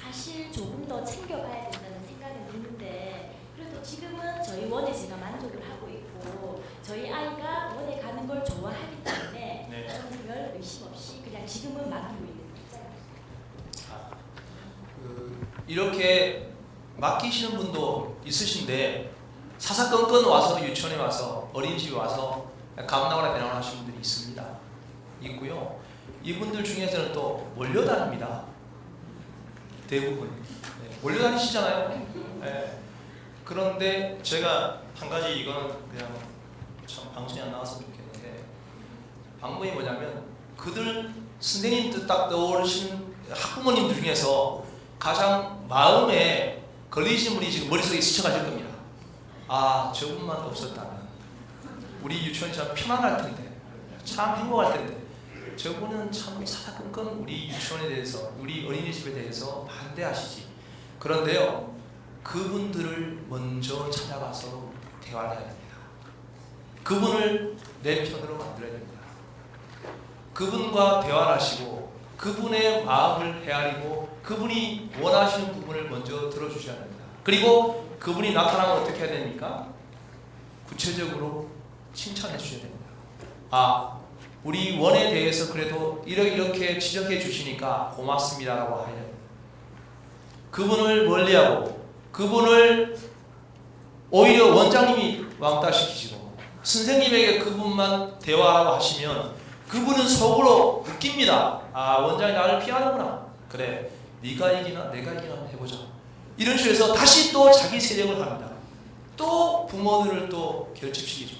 사실 조금 더 챙겨봐야 된다는 생각은 드는데 그래도 지금은 저희 원에 제가 만족을 하고 있고 저희 아이가 원에 가는 걸 좋아하기 때문에 네. 저는 별 의심 없이 그냥 지금은 맡기고 있는 거예요. 이렇게 맡기시는 분도 있으신데 사사건건 와서 유치원에 와서 어린이집에 와서 감나거나 배나거나 하시는 분들이 있고요. 이분들 중에서는 또 몰려다닙니다. 대부분 몰려다니시잖아요. 네. 그런데 제가 한 가지 이거는 그냥 참 방송에 안 나왔으면 좋겠는데 방법이 뭐냐면 그들 선생님들 딱 떠오르신 학부모님들 중에서 가장 마음에 걸리신 분이 지금 머릿속에 스쳐가실 겁니다. 아, 저분만 없었다면 우리 유치원이 참 편안할 텐데, 참 행복할 텐데, 저분은 참 사사건건 우리 유치원에 대해서, 우리 어린이집에 대해서 반대하시지. 그런데요, 그분들을 먼저 찾아가서 대화를 해야 됩니다. 그분을 내 편으로 만들어야 됩니다. 그분과 대화를 하시고 그분의 마음을 헤아리고 그분이 원하시는 부분을 먼저 들어주셔야 됩니다. 그리고 그분이 나타나면 어떻게 해야 됩니까? 구체적으로 칭찬해 주셔야 됩니다. 아, 우리 원에 대해서 그래도 이렇게 지적해 주시니까 고맙습니다라고 해야 됩니다. 그분을 멀리하고 그분을 오히려 원장님이 왕따시키시고 선생님에게 그분만 대화하라고 하시면 그분은 속으로 느낍니다. 아, 원장이 나를 피하는구나. 그래, 네가 이기나 내가 이기나 한번 해보자. 이런 식으로 해서 다시 또 자기 세력을 합니다. 또 부모들을 또 결집시키죠.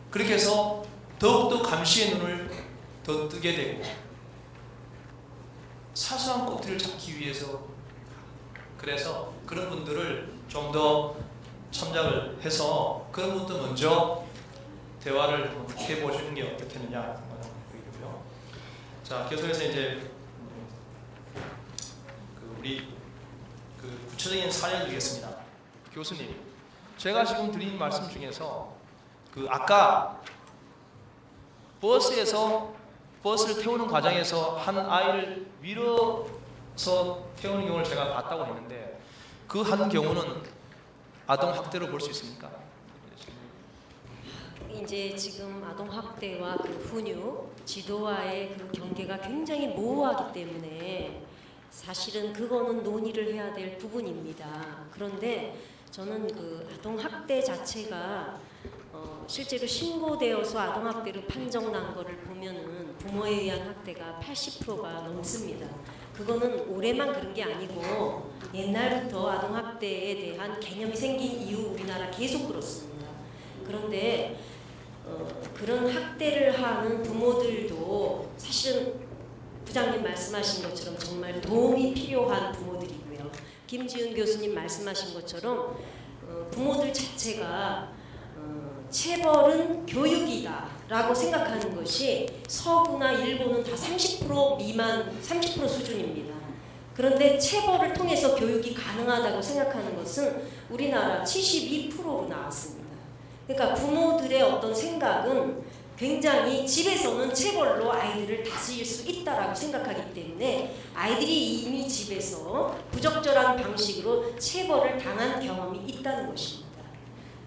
그렇게 해서 더욱더 감시의 눈을 더 뜨게 되고 사소한 꼭지를 잡기 위해서, 그래서 그런 분들을 좀 더 참작을 해서 그런 분들 먼저 대화를 한번 해보시는 게 어떻겠느냐. 자, 계속해서 이제 우리 구체적인 사례를 드리겠습니다. 교수님, 제가 지금 드린 말씀 중에서 아까 버스를 태우는 과정에서 한 아이를 밀어서 태우는 경우를 제가 봤다고 했는데 그 한 경우는 아동 학대로 볼 수 있습니까? 이제 지금 아동학대와 그 훈육, 지도와의 그 경계가 굉장히 모호하기 때문에 사실은 그거는 논의를 해야 될 부분입니다. 그런데 저는 그 아동학대 자체가 실제로 신고되어서 아동학대로 판정난 거를 보면은 부모에 의한 학대가 80%가 넘습니다. 그거는 올해만 그런 게 아니고 옛날부터 아동학대에 대한 개념이 생긴 이후 우리나라 계속 그렇습니다. 그런데 그런 학대를 하는 부모들도 사실은 부장님 말씀하신 것처럼 정말 도움이 필요한 부모들이고요. 김지은 교수님 말씀하신 것처럼 부모들 자체가 체벌은 교육이다 라고 생각하는 것이 서구나 일본은 다 30% 미만, 30% 수준입니다. 그런데 체벌을 통해서 교육이 가능하다고 생각하는 것은 우리나라 72%로 나왔습니다. 그러니까 부모들의 어떤 생각은 굉장히 집에서는 체벌로 아이들을 다스릴 수 있다라고 생각하기 때문에 아이들이 이미 집에서 부적절한 방식으로 체벌을 당한 경험이 있다는 것입니다.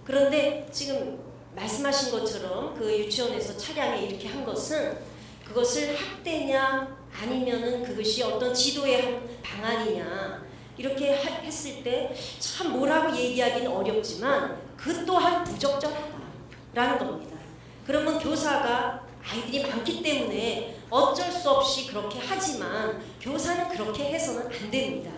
그런데 지금 말씀하신 것처럼 그 유치원에서 차량에 이렇게 한 것은 그것을 학대냐 아니면은 그것이 어떤 지도의 한 방안이냐 이렇게 했을 때 참 뭐라고 얘기하기는 어렵지만 그 또한 부적절하다라는 겁니다. 그러면 교사가 아이들이 많기 때문에 어쩔 수 없이 그렇게 하지만 교사는 그렇게 해서는 안 됩니다.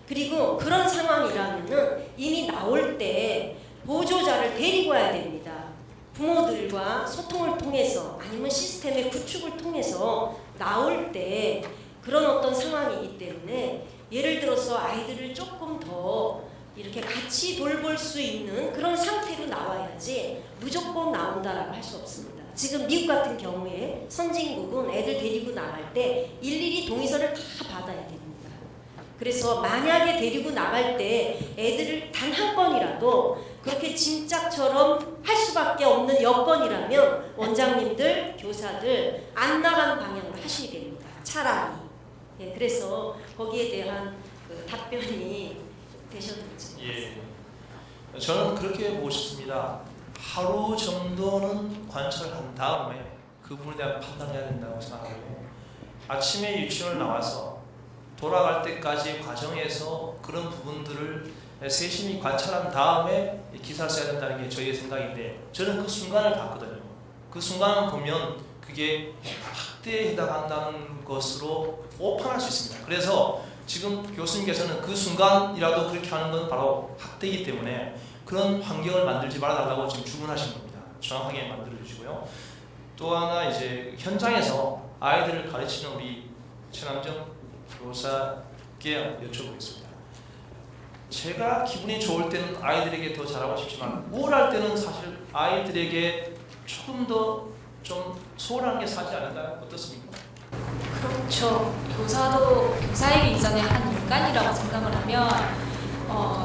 그리고 그런 상황이라면은 이미 나올 때 보조자를 데리고 와야 됩니다. 부모들과 소통을 통해서 아니면 시스템의 구축을 통해서 나올 때 그런 어떤 상황이기 때문에 예를 들어서 아이들을 조금 더 이렇게 같이 돌볼 수 있는 그런 상태로 나와야지 무조건 나온다라고 할 수 없습니다. 지금 미국 같은 경우에 선진국은 애들 데리고 나갈 때 일일이 동의서를 다 받아야 됩니다. 그래서 만약에 데리고 나갈 때 애들을 단 한 건이라도 그렇게 짐짝처럼 할 수밖에 없는 여건이라면 원장님들, 교사들 안 나가는 방향으로 하셔야 됩니다. 차라리. 예, 그래서 거기에 대한 그 답변이 되셨는지. 예. 저는 그렇게 보고 싶습니다. 하루 정도는 관찰한 다음에 그 부분에 대한 판단해야 된다고 생각하고요. 아침에 유치원을 나와서 돌아갈 때까지 과정에서 그런 부분들을 세심히 관찰한 다음에 기사를 써야 된다는 게 저희의 생각인데, 저는 그 순간을 봤거든요. 그 순간을 보면 그게 학대에 해당한다는 것으로 오판할 수 있습니다. 그래서 지금 교수님께서는 그 순간이라도 그렇게 하는 건 바로 학대이기 때문에 그런 환경을 만들지 말아달라고 지금 주문하신 겁니다. 정확하게 만들어 주시고요. 또 하나 이제 현장에서 아이들을 가르치는 우리 최남정 교사께 여쭤보겠습니다. 제가 기분이 좋을 때는 아이들에게 더 잘하고 싶지만 우울할 때는 사실 아이들에게 조금 더 좀 소홀한 게 사지 않을까요? 어떻습니까? 그렇죠. 교사도 교사이기 이전에 한 인간이라고 생각을 하면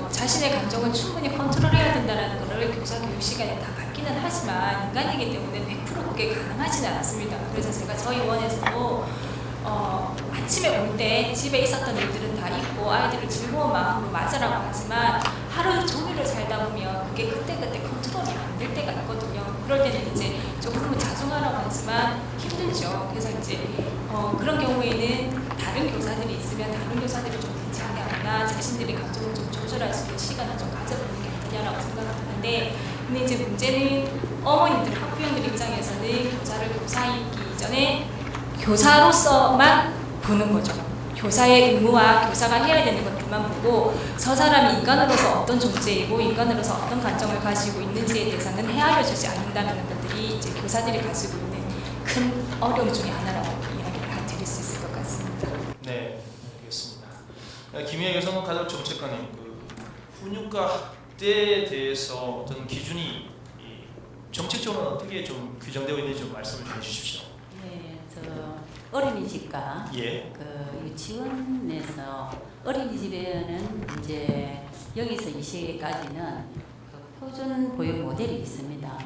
자신의 감정을 충분히 컨트롤해야 된다는 것을 교사 교육 시간에 다 받기는 하지만 인간이기 때문에 100% 그게 가능하지는 않습니다. 그래서 제가 저희 원에서도 아침에 올 때 집에 있었던 일들은 다 잊고 아이들을 즐거운 마음으로 맞으라고 하지만 하루 종일을 살다 보면 그게 그때그때 컨트롤이 안 될 때가 있거든요. 그럴 때는 이제 조금은 자중하라고 하지만 힘들죠. 그래서 이제 그런 경우에는 다른 교사들이 있으면 다른 교사들이 좀 괜찮게 하거나 자신들의 감정을 좀 조절할 수 있는 시간을 좀 가져보는 게 어떠냐라고 생각하는데, 근데 이제 문제는 어머님들, 학부형들 입장에서는 교사를 교사이기 이전에 교사로서만 보는 거죠. 교사의 의무와 교사가 해야 되는 것들만 보고 저 사람이 인간으로서 어떤 존재이고 인간으로서 어떤 감정을 가지고 있는지에 대해서는 헤아려주지 않는다는 것들이 이제 교사들이 가지고 있는 큰 어려움 중에 하나라고 이야기를 드릴 수 있을 것 같습니다. 네, 알겠습니다. 김희애 교수는 가족 정책관님, 그 훈육과 학대에 대해서 어떤 기준이 정책적으로 어떻게 좀 규정되어 있는지 좀 말씀을 좀 해주십시오. 네, 어린이집과 예. 그 유치원에서 어린이집에는 이제 여기서 2세까지는 그 표준 보육 모델이 있습니다.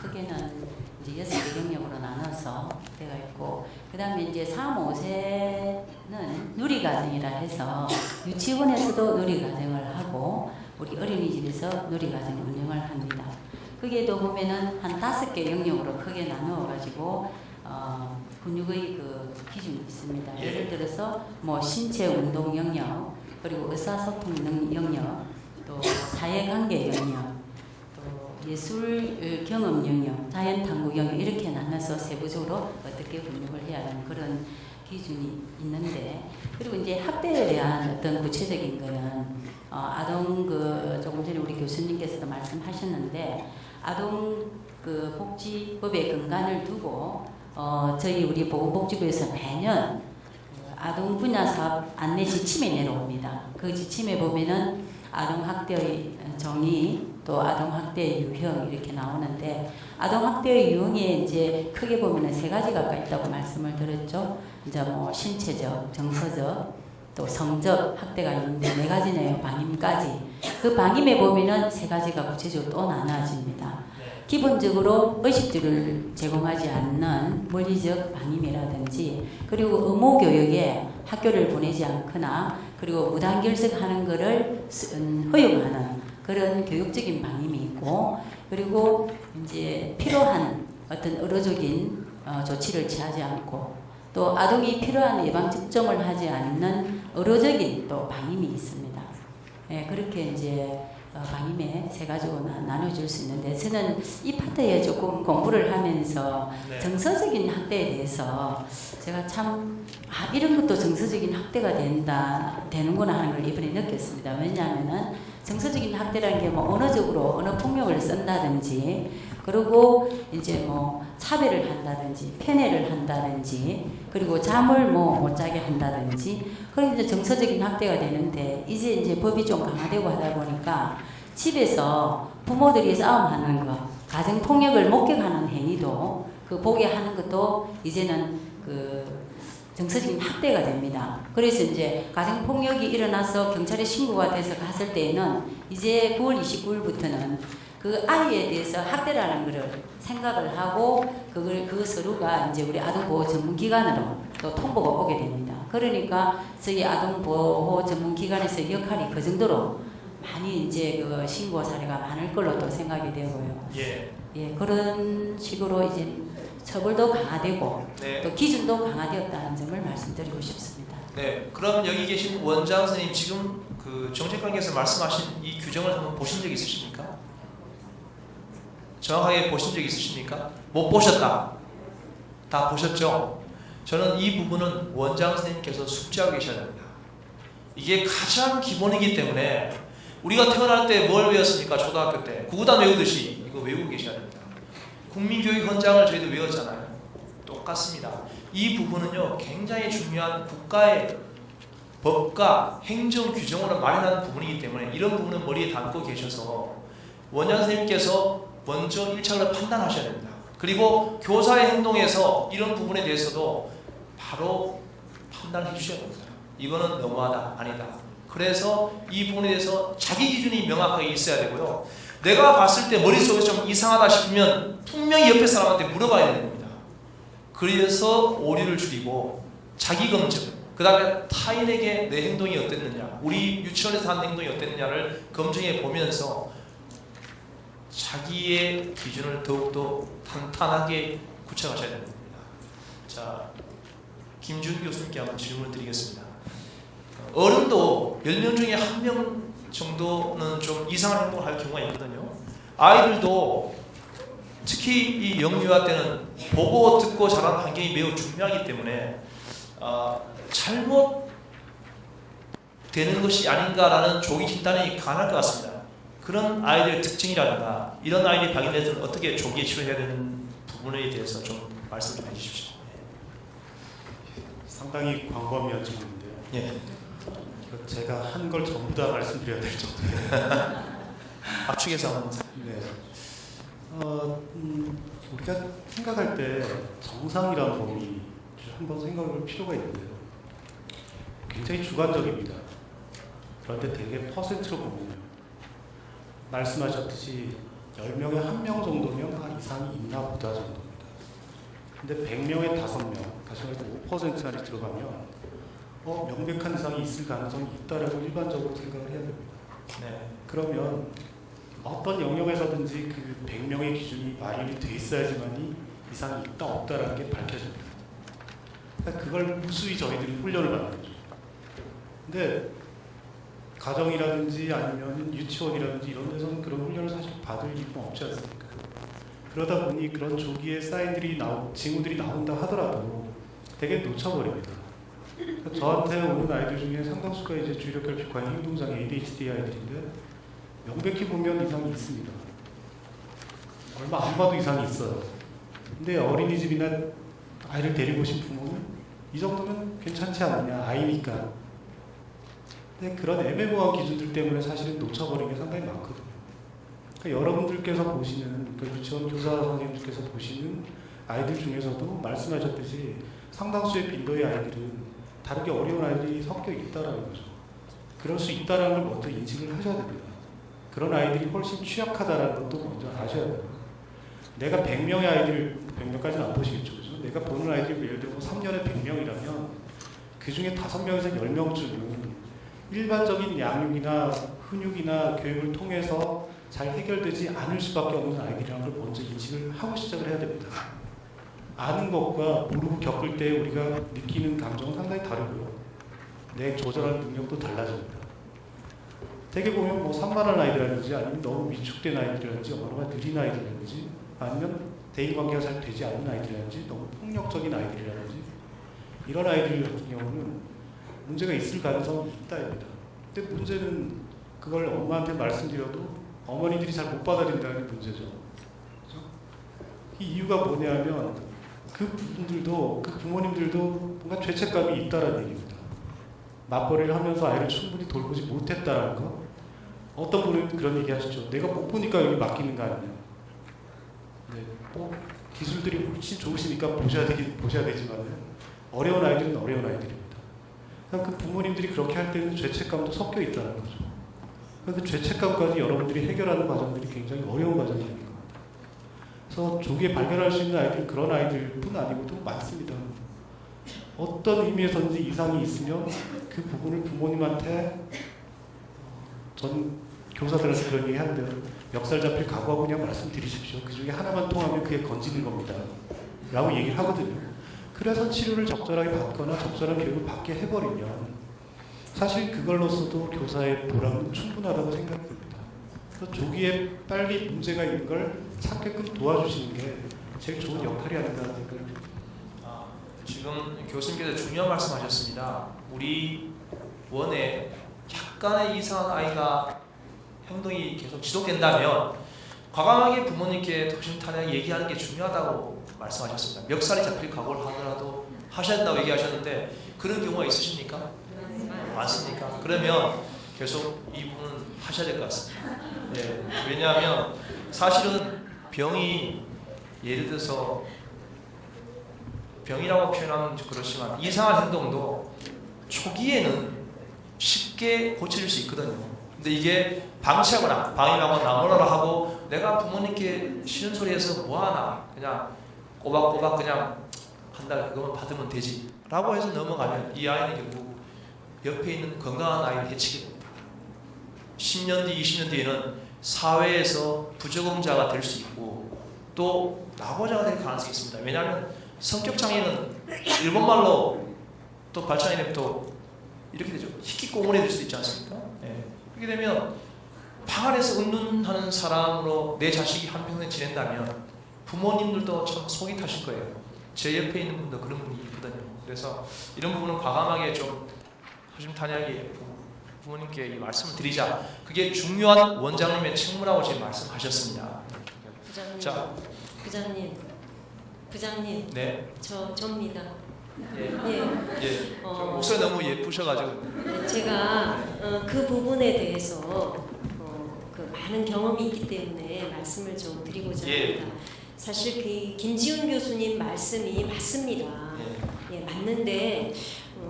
크게는 이제 6개 영역으로 나눠서 되어 있고, 그 다음에 이제 3, 5세는 누리과정이라 해서 유치원에서도 누리과정을 하고 우리 어린이집에서 누리과정 운영을 합니다. 거기에도 보면은 한 5개 영역으로 크게 나누어가지고 훈육의 그 기준이 있습니다. 예를 들어서 뭐 신체 운동 영역, 그리고 의사소통 영역, 또 사회관계 영역, 또 예술 경험 영역, 자연탐구 영역, 이렇게 나눠서 세부적으로 어떻게 훈육을 해야 하는 그런 기준이 있는데, 그리고 이제 학대에 대한 어떤 구체적인 거는 아동 그 조금 전에 우리 교수님께서도 말씀하셨는데, 아동 그 복지법의 근간을 두고 저희 우리 보건복지부에서 매년 아동 분야 사업 안내 지침에 내놓습니다. 그 지침에 보면은 아동 학대의 정의, 또 아동 학대의 유형 이렇게 나오는데, 아동 학대의 유형에 이제 크게 보면은 3가지가 있다고 말씀을 드렸죠. 이제 뭐 신체적, 정서적, 또 성적 학대가 있는데 4가지네요. 방임까지. 그 방임에 보면은 3가지가 구체적으로 또 나눠집니다. 기본적으로 의식주를 제공하지 않는 물리적 방임이라든지, 그리고 의무 교육에 학교를 보내지 않거나, 그리고 무단결석하는 것을 허용하는 그런 교육적인 방임이 있고, 그리고 이제 필요한 어떤 의료적인 조치를 취하지 않고, 또 아동이 필요한 예방 접종을 하지 않는 의료적인 또 방임이 있습니다. 예, 그렇게 이제 방임에 3가지로 나눠줄 수 있는데, 저는 이 파트에 조금 공부를 하면서 네. 정서적인 학대에 대해서 제가 참 이런 것도 정서적인 학대가 되는구나 하는 걸 이번에 느꼈습니다. 왜냐하면은 정서적인 학대라는 게 뭐 언어적으로 언어 폭력을 쓴다든지, 그리고 이제 뭐 차별을 한다든지, 편애를 한다든지, 그리고 잠을 뭐 못 자게 한다든지, 그런 이제 정서적인 학대가 되는데, 이제 법이 좀 강화되고 하다 보니까 집에서 부모들이 싸움하는 거, 가정 폭력을 목격하는 행위도 그 보게 하는 것도 이제는 그 정서적인 학대가 됩니다. 그래서 이제 가정 폭력이 일어나서 경찰에 신고가 돼서 갔을 때에는 이제 9월 29일부터는 그 아이에 대해서 학대라는 것을 생각을 하고 그 서류가 이제 우리 아동보호 전문기관으로 또 통보가 오게 됩니다. 그러니까 저희 아동보호 전문기관에서 역할이 그 정도로 많이 이제 그 신고 사례가 많을 걸로 또 생각이 되고요. 예. 예, 그런 식으로 이제 처벌도 강화되고 네. 또 기준도 강화되었다는 점을 말씀드리고 싶습니다. 네. 그럼 여기 계신 원장 선생님 지금 그 정책관계에서 말씀하신 이 규정을 한번 보신 적 있으십니까? 정확하게 보신 적 있으십니까? 못 보셨다. 다 보셨죠? 저는 이 부분은 원장 선생님께서 숙지하고 계셔야 됩니다. 이게 가장 기본이기 때문에 우리가 태어날 때 뭘 외웠습니까? 초등학교 때 구구단 외우듯이 이거 외우고 계셔야 됩니다. 국민교육 헌장을 저희도 외웠잖아요. 똑같습니다. 이 부분은요 굉장히 중요한 국가의 법과 행정 규정으로 마련하는 부분이기 때문에 이런 부분은 머리에 담고 계셔서 원장 선생님께서 먼저 1차적으로 판단하셔야 됩니다. 그리고 교사의 행동에서 이런 부분에 대해서도 바로 판단해 주셔야 됩니다. 이거는 너무하다, 아니다. 그래서 이 부분에 대해서 자기 기준이 명확하게 있어야 되고요. 내가 봤을 때 머릿속에 좀 이상하다 싶으면 분명히 옆에 사람한테 물어봐야 됩니다. 그래서 오류를 줄이고 자기 검증, 그 다음에 타인에게 내 행동이 어땠느냐, 우리 유치원에서 한 행동이 어땠느냐를 검증해 보면서 자기의 기준을 더욱더 탄탄하게 구체화하셔야 됩니다. 자, 김준 교수님께 한번 질문을 드리겠습니다. 어른도 10명 중에 1명 정도는 좀 이상한 행동을 할 경우가 있거든요. 아이들도 특히 이 영유아 때는 보고 듣고 자라는 환경이 매우 중요하기 때문에 잘못 되는 것이 아닌가라는 조기 진단이 가능할 것 같습니다. 그런 아이들의 특징이라든가 이런 아이들이 발견돼서 어떻게 조기에 치료해야 되는 부분에 대해서 좀 말씀 좀 해주십시오. 상당히 광범위한 질문인데요. 예. 제가 한 걸 전부 다 말씀드려야 될 정도예요. 압축해서 한번. 네. 우리가 생각할 때 정상이라는 범위 한번 생각할 필요가 있는데요. 굉장히 주관적입니다. 그런데 대개 퍼센트로 보면요. 말씀하셨듯이 10명에 1명 정도면 이상이 있나 보다 정도입니다. 근데 100명에 5명, 다시 말해서 5% 안에 들어가면 명백한 이상이 있을 가능성이 있다라고 일반적으로 생각을 해야 됩니다. 네. 그러면 어떤 영역에서든지 그 100명의 기준이 마련이 돼 있어야지만이 이상이 있다 없다라는 게 밝혀집니다. 그러니까 그걸 무수히 저희들이 훈련을 받는 거죠. 근데 가정이라든지 아니면 유치원이라든지 이런 데서는 그런 훈련을 사실 받을 이유가 없지 않습니까? 그러다 보니 그런 조기에 사인들이 징후들이 나온다 하더라도 되게 놓쳐버립니다. 그러니까 저한테 오는 아이들 중에 상당수가 이제 주의력결핍 과잉 행동장애 ADHD 아이들인데 명백히 보면 이상이 있습니다. 얼마 안 봐도 이상이 있어요. 근데 어린이집이나 아이를 데리고 오신 부모는 이 정도면 괜찮지 않느냐, 아이니까. 근데 그런 애매모호한 기준들 때문에 사실은 놓쳐버리는 게 상당히 많거든요. 그러니까 여러분들께서 보시는, 그러니까 유치원 교사 선생님들께서 보시는 아이들 중에서도 말씀하셨듯이 상당수의 빈도의 아이들은 다르게 어려운 아이들이 섞여 있다라는 거죠. 그럴 수 있다는 걸 먼저 인식을 하셔야 됩니다. 그런 아이들이 훨씬 취약하다는 것도 먼저 아셔야 돼요. 내가 100명의 아이들, 100명까지는 안 보시겠죠. 그죠? 내가 보는 아이들이 예를 들어 3년에 100명이라면 그 중에 5명에서 10명쯤은 일반적인 양육이나 훈육이나 교육을 통해서 잘 해결되지 않을 수밖에 없는 아이들이라는 걸 먼저 인식을 하고 시작을 해야 됩니다. 아는 것과 모르고 겪을 때 우리가 느끼는 감정은 상당히 다르고요. 내 조절할 능력도 달라집니다. 되게 보면 뭐 산만한 아이들이라든지 아니면 너무 위축된 아이들이라든지 언어가 느린 아이들이라든지 아니면 대인관계가 잘 되지 않는 아이들이라든지 너무 폭력적인 아이들이라든지 이런 아이들 같은 경우는 문제가 있을 가능성이 있다입니다. 근데 문제는 그걸 엄마한테 말씀드려도 어머니들이 잘 못 받아들인다는 게 문제죠. 그렇죠? 이 이유가 뭐냐면 그 부분들도, 그 부모님들도 뭔가 죄책감이 있다라는 얘기입니다. 맞벌이를 하면서 아이를 충분히 돌보지 못했다라는 거. 어떤 분은 그런 얘기 하시죠. 내가 못 보니까 여기 맡기는 거 아니냐. 네, 뭐 기술들이 훨씬 좋으시니까 보셔야 되지만 어려운 아이들은 어려운 아이들입니다. 그 부모님들이 그렇게 할 때는 죄책감도 섞여 있다는 거죠. 그런데 죄책감까지 여러분들이 해결하는 과정들이 굉장히 어려운 과정이 아닌가. 그래서 조기에 발견할 수 있는 아이들은 그런 아이들뿐 아니고 또 많습니다. 어떤 의미에서든지 이상이 있으면 그 부분을 부모님한테 전 교사들한테 그런 얘기 하는데요. 멱살 잡힐 각오하고 그냥 말씀드리십시오. 그 중에 하나만 통하면 그게 건지는 겁니다. 라고 얘기를 하거든요. 그래서 치료를 적절하게 받거나 적절한 교육을 받게 해버리면 사실 그걸로서도 교사의 보람은 충분하다고 생각이 듭니다. 그래서 조기에 빨리 문제가 있는 걸 찾게끔 도와주시는 게 제일 좋은 역할이 아닌가 생각을 듭니다. 지금 교수님께서 중요한 말씀하셨습니다. 우리 원에 약간의 이상한 아이가 행동이 계속 지속된다면 과감하게 부모님께 도심탄회하게 얘기하는 게 중요하다고 말씀하셨습니다. 멱살이 잡힐 각오를 하더라도 하셔야 된다고 얘기하셨는데 그런 경우가 있으십니까? 많습니까? 그러면 계속 이 부분은 하셔야 될 것 같습니다. 네, 왜냐하면 사실은 병이 예를 들어서 병이라고 표현하면 그렇지만 이상한 행동도 초기에는 쉽게 고칠 수 있거든요. 근데 이게 방치하거나 방임하거나 뭐라 하고 내가 부모님께 싫은 소리 해서 뭐하나 그냥 꼬박꼬박 그냥 한 달 그거만 받으면 되지 라고 해서 넘어가면 이 아이는 결국 옆에 있는 건강한 아이를 해치게 됩니다. 10년 뒤 20년 뒤에는 사회에서 부적응자가 될 수 있고 또 낙오자가 될 가능성이 있습니다. 왜냐하면 성격장애는 일본말로 또 발전이 또 이렇게 되죠. 희귀꼬물이 될 수도 있지 않습니까? 예. 그렇게 되면 방 안에서 은둔하는 사람으로 내 자식이 한평생 지낸다면 부모님들도 참 속이 타실 거예요. 제 옆에 있는 분도 그런 분이 있거든요. 그래서 이런 부분은 과감하게 좀 허심탄회하게 부모님께 이 말씀을 드리자. 그게 중요한 원장님의 책무라고 지금 말씀하셨습니다. 부장님, 네. 접니다. 예. 목소리 너무 예쁘셔가지고. 제가 그 부분에 대해서 그 많은 경험이 있기 때문에 말씀을 좀 드리고자 합니다. 사실 그 김지훈 교수님 말씀이 맞습니다. 예, 맞는데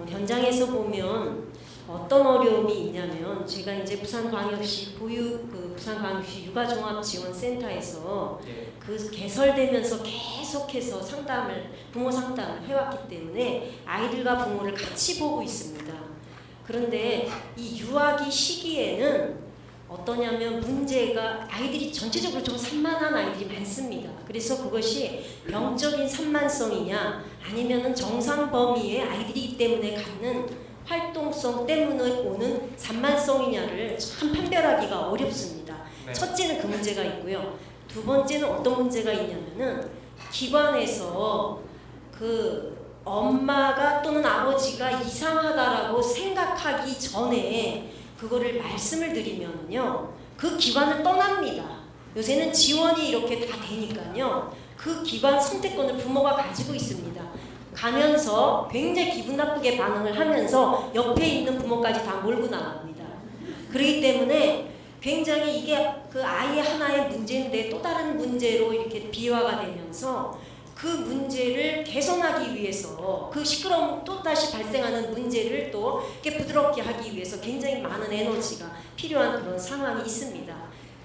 현장에서 보면 어떤 어려움이 있냐면 제가 이제 부산광역시 부산광역시 육아종합지원센터에서 그 개설되면서 계속해서 부모 상담을 해왔기 때문에 아이들과 부모를 같이 보고 있습니다. 그런데 이 유아기 시기에는 어떠냐면 문제가 아이들이 전체적으로 좀 산만한 아이들이 많습니다. 그래서 그것이 병적인 산만성이냐 아니면은 정상 범위의 아이들이기 때문에 갖는 활동성 때문에 오는 산만성이냐를 참 판별하기가 어렵습니다. 네. 첫째는 그 문제가 있고요. 두 번째는 어떤 문제가 있냐면은 기관에서 그 엄마가 또는 아버지가 이상하다라고 생각하기 전에 그거를 말씀을 드리면요, 그 기관을 떠납니다. 요새는 지원이 이렇게 다 되니까요, 그 기관 선택권을 부모가 가지고 있습니다. 가면서 굉장히 기분 나쁘게 반응을 하면서 옆에 있는 부모까지 다 몰고 나갑니다. 그렇기 때문에 굉장히 이게 그 아이 하나의 문제인데 또 다른 문제로 이렇게 비화가 되면서 그 문제를 개선하기 위해서 그 시끄러움 또 다시 발생하는 문제를 또 이렇게 부드럽게 하기 위해서 굉장히 많은 에너지가 필요한 그런 상황이 있습니다.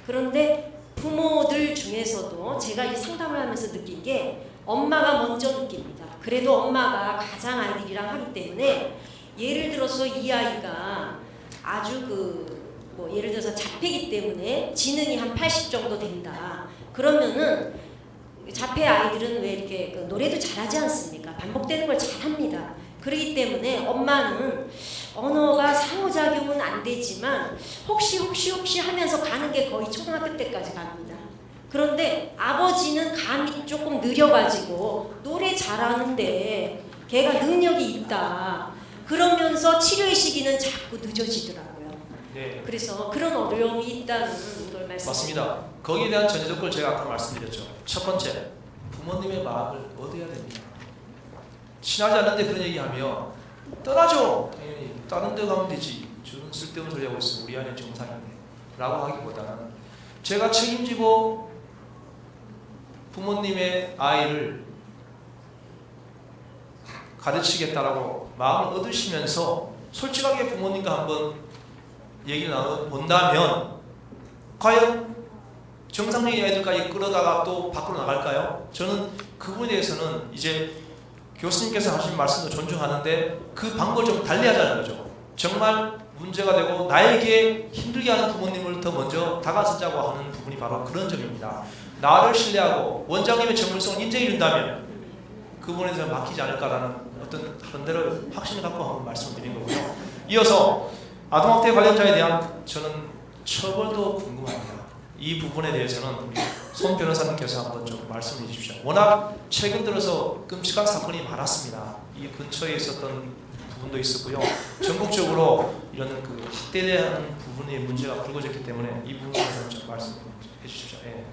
그런데 부모들 중에서도 제가 이 상담을 하면서 느낀 게 엄마가 먼저 느낍니다. 그래도 엄마가 가장 아이들이랑 하기 때문에 예를 들어서 이 아이가 아주 예를 들어서 자폐이기 때문에 지능이 한 80 정도 된다. 그러면은 자폐 아이들은 왜 이렇게 노래도 잘하지 않습니까? 반복되는 걸 잘합니다. 그렇기 때문에 엄마는 언어가 상호작용은 안 되지만 혹시 하면서 가는 게 거의 초등학교 때까지 갑니다. 그런데 아버지는 감이 조금 느려가지고 노래 잘하는데 걔가 능력이 있다. 그러면서 치료의 시기는 자꾸 늦어지더라고요. 네. 그래서 그런 어려움이 있다는 걸 말씀드립니다. 맞습니다. 거기에 대한 전제 조건을 제가 아까 말씀드렸죠. 첫 번째, 부모님의 마음을 얻어야 됩니다. 친하지 않는데 그런 얘기하면 떠나죠. 당연히 다른 데 가면 되지. 저는 쓸데없는 소리 하고 있으면 우리 아이는 정상인데 라고 하기보다는 제가 책임지고 부모님의 아이를 가르치겠다라고 마음을 얻으시면서 솔직하게 부모님과 한번 얘기를 나눠본다면 과연 정상적인 아이들까지 끌어다가 또 밖으로 나갈까요? 저는 그 부분에 대해서는 이제 교수님께서 하신 말씀도 존중하는데 그 방법을 좀 달리하자는 거죠. 정말 문제가 되고 나에게 힘들게 하는 부모님을 더 먼저 다가서자고 하는 부분이 바로 그런 점입니다. 나를 신뢰하고 원장님의 전문성을 인정해 준다면 그 부분에 대해서 막히지 않을까라는 어떤 다른 대로 확신을 갖고 한번 말씀을 드린 거고요. 이어서 아동학대 관련자에 대한 저는 처벌도 궁금합니다. 이 부분에 대해서는 우리 손 변호사님께서 한번 좀 말씀해 주십시오. 워낙 최근 들어서 끔찍한 사건이 많았습니다. 이 근처에 있었던 부분도 있었고요. 전국적으로 이런 그 학대에 대한 부분의 문제가 불거졌기 때문에 이 부분에 대해서 좀 말씀해 주십시오. 예.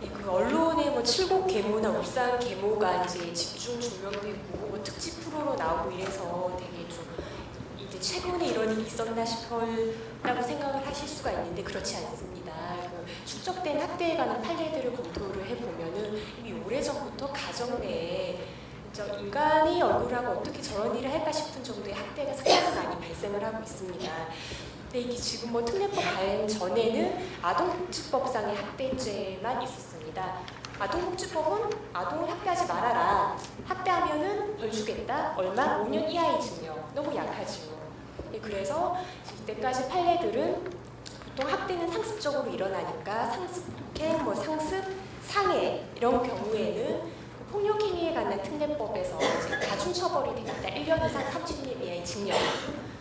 그 언론의 뭐 칠곡 계모나 울산 계모가 이제 집중 조명되고 뭐 특집 프로로 나오고 이래서 되게 좀 이제 최근에 이런 일이 있었나 싶다고 생각을 하실 수가 있는데 그렇지 않습니다. 그 축적된 학대에 관한 판례들을 검토를 해보면은 이미 오래전부터 가정 내에 인간의 얼굴하고 어떻게 저런 일을 할까 싶은 정도의 학대가 상당히 많이 발생을 하고 있습니다. 근데 이게 지금 뭐 특례법 발행 전에는 아동복지법상의 학대죄만 있었습니다. 아동복지법은 아동을 학대하지 말아라. 학대하면은 벌 주겠다. 얼마? 5년 이하의 징역. 너무 약하지요. 그래서 이때까지 판례들은 보통 학대는 상습적으로 일어나니까 상습폭행, 뭐 상습, 상해 이런 경우에는 폭력행위에 관한 특례법에서 가중처벌이 되겠다. 1년 이상 30년 이하의 징역.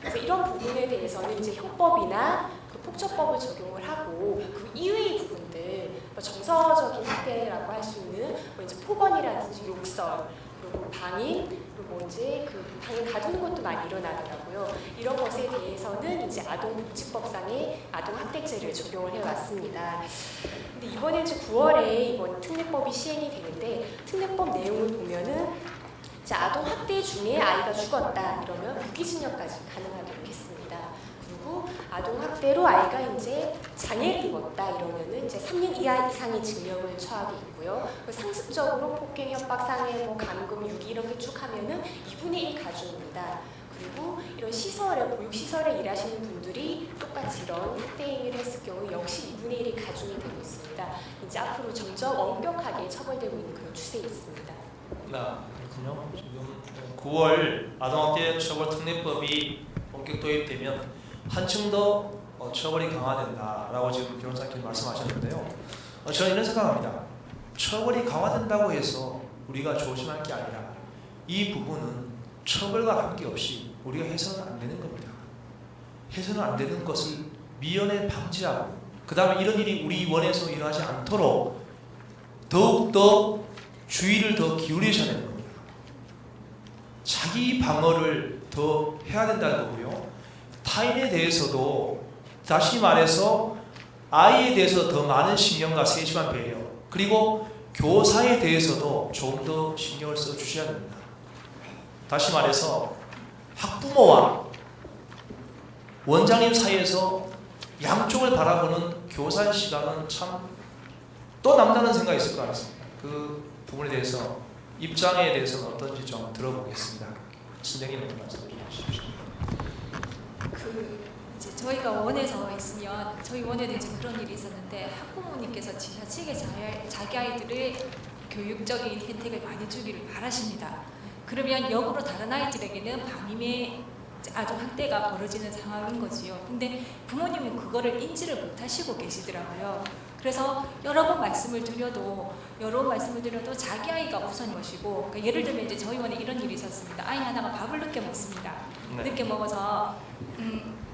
그래서 이런 부분에 대해서는 이제 형법이나 그 폭처법을 적용을 하고 그 이외의 부분들, 뭐 정서적인 학대라고 할 수 있는 뭐 이제 폭언이라든지 욕설, 그리고 방임, 그리고 뭐 이제 그 방임 가두는 것도 많이 일어나더라고요. 이런 것에 대해서는 이제 아동복지법상의 아동학대죄를 적용을 해왔습니다. 근데 이번에 이제 9월에 이번 특례법이 시행이 되는데 특례법 내용을 보면은 아동 학대 중에 아이가 죽었다 이러면 무기징역까지 가능하도록 했습니다. 그리고 아동 학대로 아이가 이제 장애를 입었다 이러면은 이제 3년 이하 이상의 징역을 처하게 있고요. 상습적으로 폭행, 협박, 상해, 뭐 감금, 유기 이런 게 쭉 하면은 2분의 1 가중입니다. 그리고 이런 시설에 보육시설에 일하시는 분들이 똑같이 이런 학대 행위를 했을 경우 역시 2분의 1이 가중이 되고 있습니다. 이제 앞으로 점점 엄격하게 처벌되고 있는 그런 추세에 있습니다. 그렇군요. 지금 9월 아동학대 처벌 특례법이 본격 도입되면 한층 더 처벌이 강화된다라고 지금 변호사님께서 말씀하셨는데요. 저는 이런 생각합니다. 처벌이 강화된다고 해서 우리가 조심할 게 아니라 이 부분은 처벌과 관계없이 우리가 해서는 안 되는 겁니다. 해서는 안 되는 것을 미연에 방지하고 그 다음에 이런 일이 우리 원에서 일어나지 않도록 더욱더 주의를 더 기울이셔야 되는 겁니다. 자기 방어를 더 해야 된다는 거고요. 타인에 대해서도 다시 말해서 아이에 대해서 더 많은 신경과 세심한 배려 그리고 교사에 대해서도 조금 더 신경을 써주셔야 됩니다. 다시 말해서 학부모와 원장님 사이에서 양쪽을 바라보는 교사의 시간은 참 또 남다른 생각이 있을 것 같습니다. 그 부분에 대해서 입장에 대해서는 어떤지 좀 들어보겠습니다. 진행님 말씀해 주십시오. 이제 저희가 원에서 있으면 저희 원에도 이제 그런 일이 있었는데 학부모님께서 지나치게 자기 아이들의 교육적인 혜택을 많이 주기를 바라십니다. 그러면 역으로 다른 아이들에게는 방임의 아동 학대가 벌어지는 상황인 거지요. 근데 부모님은 그거를 인지를 못하시고 계시더라고요. 그래서 여러 번 말씀을 드려도 자기 아이가 우선인 것이고 그러니까 예를 들면 이제 저희 원에 이런 일이 있었습니다. 아이 하나가 밥을 늦게 먹습니다. 네. 늦게 먹어서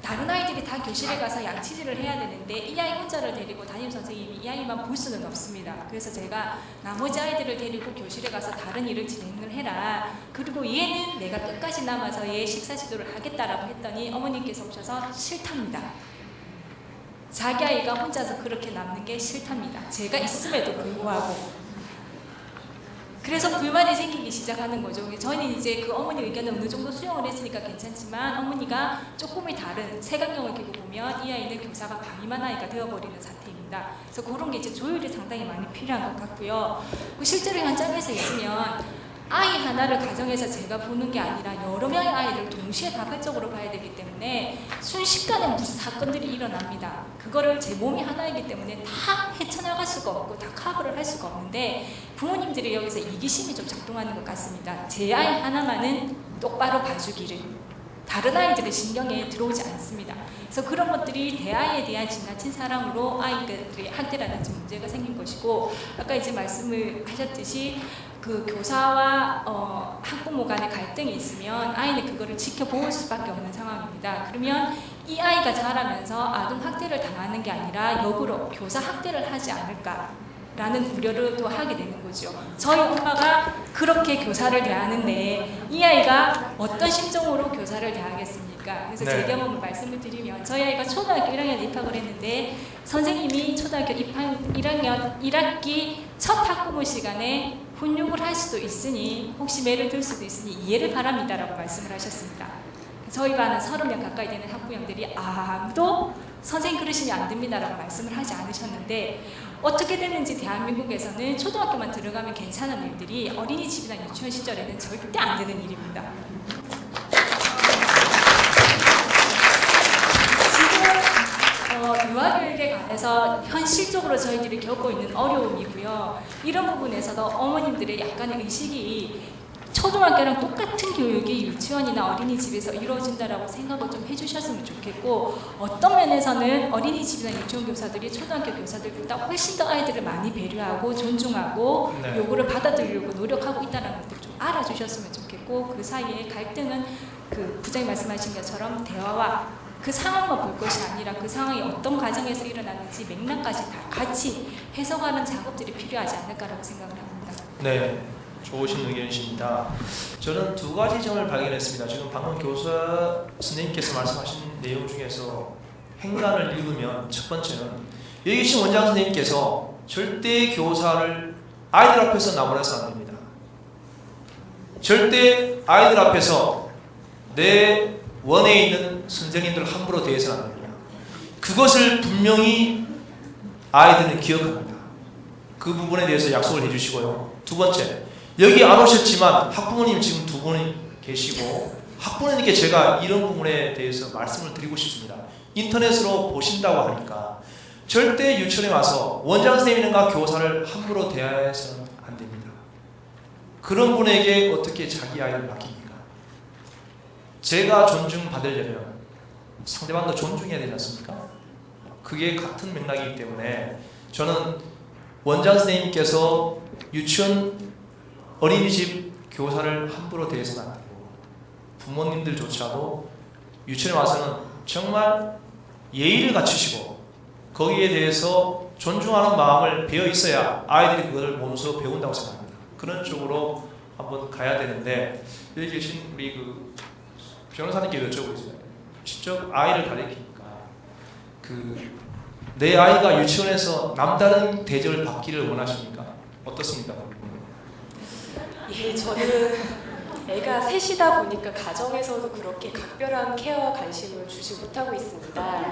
다른 아이들이 다 교실에 가서 양치질을 해야 되는데 이 아이 혼자를 데리고 담임 선생님이 이 아이만 볼 수는 없습니다. 그래서 제가 나머지 아이들을 데리고 교실에 가서 다른 일을 진행을 해라. 그리고 얘는 내가 끝까지 남아서 얘 식사 지도를 하겠다라고 했더니 어머님께서 오셔서 싫답니다. 자기 아이가 혼자서 그렇게 남는 게 싫답니다. 제가 있음에도 불구하고. 그래서 불만이 생기기 시작하는 거죠. 저는 이제 그 어머니 의견을 어느 정도 수용을 했으니까 괜찮지만 어머니가 조금이 다른 색안경을 끼고 보면 이 아이는 교사가 방임한 아이가 되어버리는 상태입니다. 그래서 그런 게 이제 조율이 상당히 많이 필요한 것 같고요. 실제로 현장에서 있으면 아이 하나를 가정에서 제가 보는 게 아니라 여러 명의 아이를 동시에 다발적으로 봐야 되기 때문에 순식간에 무슨 사건들이 일어납니다. 그거를 제 몸이 하나이기 때문에 다 헤쳐나갈 수가 없고 다 커버를 할 수가 없는데 부모님들이 여기서 이기심이 좀 작동하는 것 같습니다. 제 아이 하나만은 똑바로 봐주기를, 다른 아이들의 신경에 들어오지 않습니다. 그래서 그런 것들이 대아이에 대한 지나친 사랑으로 아이들이 학대라든지 문제가 생긴 것이고, 아까 이제 말씀을 하셨듯이 그 교사와 학부모 간의 갈등이 있으면 아이는 그거를 지켜볼 수밖에 없는 상황입니다. 그러면 이 아이가 자라면서 아동 학대를 당하는 게 아니라 역으로 교사 학대를 하지 않을까라는 우려를 또 하게 되는 거죠. 저희 엄마가 그렇게 교사를 대하는데 이 아이가 어떤 심정으로 교사를 대하겠습니까? 그래서 제 경험을 말씀을 드리면 저희 아이가 초등학교 1학년에 입학을 했는데 선생님이 초등학교 입학 1학년 1학기 첫 학부모 시간에 훈육을 할 수도 있으니 혹시 매를 들 수도 있으니 이해를 바랍니다라고 말씀을 하셨습니다. 저희 반은 30명 가까이 되는 학부형들이 아무도 선생님 그러시면 안 됩니다라고 말씀을 하지 않으셨는데, 어떻게 됐는지 대한민국에서는 초등학교만 들어가면 괜찮은 일들이 어린이집이나 유치원 시절에는 절대 안 되는 일입니다. 유아교육에 관해서 현실적으로 저희들이 겪고 있는 어려움이고요. 이런 부분에서도 어머님들의 약간의 의식이 초등학교랑 똑같은 교육이 유치원이나 어린이집에서 이루어진다라고 생각을 좀 해주셨으면 좋겠고, 어떤 면에서는 어린이집이나 유치원 교사들이 초등학교 교사들보다 훨씬 더 아이들을 많이 배려하고 존중하고 요구를 받아들이려고 노력하고 있다는 것들 좀 알아주셨으면 좋겠고, 그 사이에 갈등은 그 부장님 말씀하신 것처럼 대화와 그 상황만 볼 것이 아니라 그 상황이 어떤 과정에서 일어나는지 맥락까지 다 같이 해석하는 작업들이 필요하지 않을까라고 생각을 합니다. 네, 좋으신 의견이십니다. 저는 두 가지 점을 발견했습니다. 지금 방금 교사 선생님께서 말씀하신 내용 중에서 행간을 읽으면 첫 번째는 여기 계신 원장 선생님께서 절대 교사를 아이들 앞에서 나무라서 안 됩니다. 절대 아이들 앞에서 내 원에 있는 선생님들을 함부로 대해서는 안 됩니다. 그것을 분명히 아이들은 기억합니다. 그 부분에 대해서 약속을 해주시고요. 두 번째, 여기 안 오셨지만 학부모님 지금 두 분이 계시고 학부모님께 제가 이런 부분에 대해서 말씀을 드리고 싶습니다. 인터넷으로 보신다고 하니까 절대 유치원에 와서 원장 선생님과 교사를 함부로 대해서는 안 됩니다. 그런 분에게 어떻게 자기 아이를 맡깁니까? 제가 존중받으려면 상대방도 존중해야 되지 않습니까? 그게 같은 맥락이기 때문에 저는 원장 선생님께서 유치원 어린이집 교사를 함부로 대해서는 안 되고, 부모님들조차도 유치원에 와서는 정말 예의를 갖추시고 거기에 대해서 존중하는 마음을 배어 있어야 아이들이 그것을 몸소 배운다고 생각합니다. 그런 쪽으로 한번 가야 되는데, 여기 계신 우리 그 변호사님께 여쭤보겠습니다. 직접 아이를 가르치니까 내 아이가 유치원에서 남다른 대접을 받기를 원하십니까? 어떻습니까? 예, 저는 애가 셋이다 보니까 가정에서도 그렇게 각별한 케어와 관심을 주지 못하고 있습니다.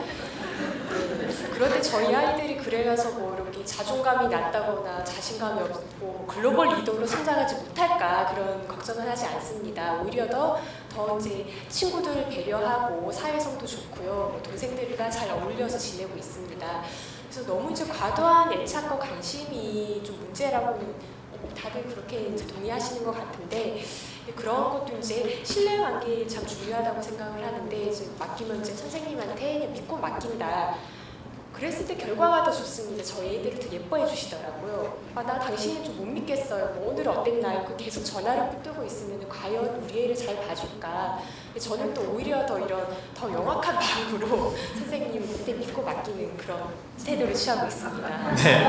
그런데 저희 아이들이 그래서 뭐 이렇게 자존감이 낮다거나 자신감이 없고 글로벌 리더로 성장하지 못할까 그런 걱정은 하지 않습니다. 오히려 더 이제 친구들을 배려하고 사회성도 좋고요. 동생들과 잘 어울려서 지내고 있습니다. 그래서 너무 이제 과도한 애착과 관심이 좀 문제라고 다들 그렇게 이제 동의하시는 것 같은데, 그런 것도 이제 신뢰관계에 참 중요하다고 생각을 하는데, 이제 맡기면 이제 선생님한테 그냥 믿고 맡긴다. 그랬을 때 결과가 더 좋습니다. 저희 애들을 더 예뻐해 주시더라고요. 나 당신은 좀 못 믿겠어요. 뭐 오늘 어땠나요? 계속 전화를 붙들고 있으면 과연 우리 애를 잘 봐줄까? 저는 또 오히려 더 이런 더 영악한 마음으로 선생님한테 믿고 맡기는 그런 태도를 취하고 있습니다. 네.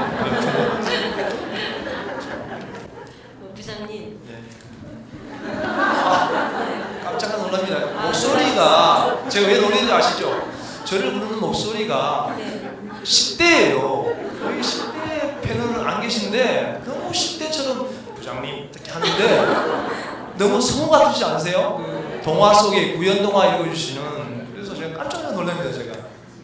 부장님. 네. 깜짝 놀랍니다. 목소리가 제가 왜 놀리는지 아시죠? 저를 부르는 목소리가 10대예요. 거의 10대 패널은 안 계신데 너무 10대처럼 부장님 이렇게 하는데 너무 성우 같으시지 않으세요? 동화 속에 구연동화 읽어주시는. 그래서 제가 깜짝 놀랍니다. 제가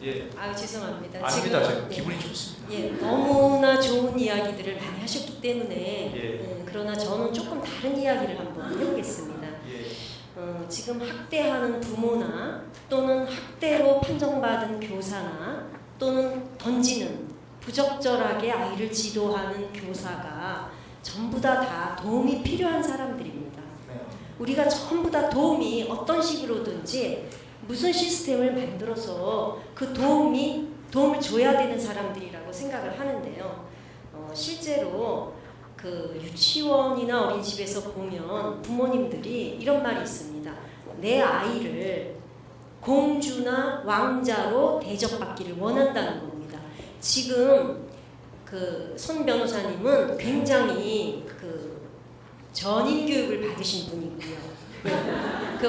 예. 아 죄송합니다. 아닙니다. 지금, 제가 기분이 좋습니다. 예, 너무나 좋은 이야기들을 많이 하셨기 때문에 예. 그러나 저는 조금 다른 이야기를 한번 해보겠습니다. 예. 지금 학대하는 부모나 또는 학대로 판정받은 교사나 또는 던지는 부적절하게 아이를 지도하는 교사가 전부 다 도움이 필요한 사람들입니다. 네. 우리가 전부 다 도움이 어떤 식으로든지 무슨 시스템을 만들어서 그 도움을 줘야 되는 사람들이라고 생각을 하는데요. 실제로 그 유치원이나 어린이집에서 보면 부모님들이 이런 말이 있습니다. 내 아이를 공주나 왕자로 대접받기를 원한다는 겁니다. 지금 그 손 변호사님은 굉장히 그 전인 교육을 받으신 분이고요. 그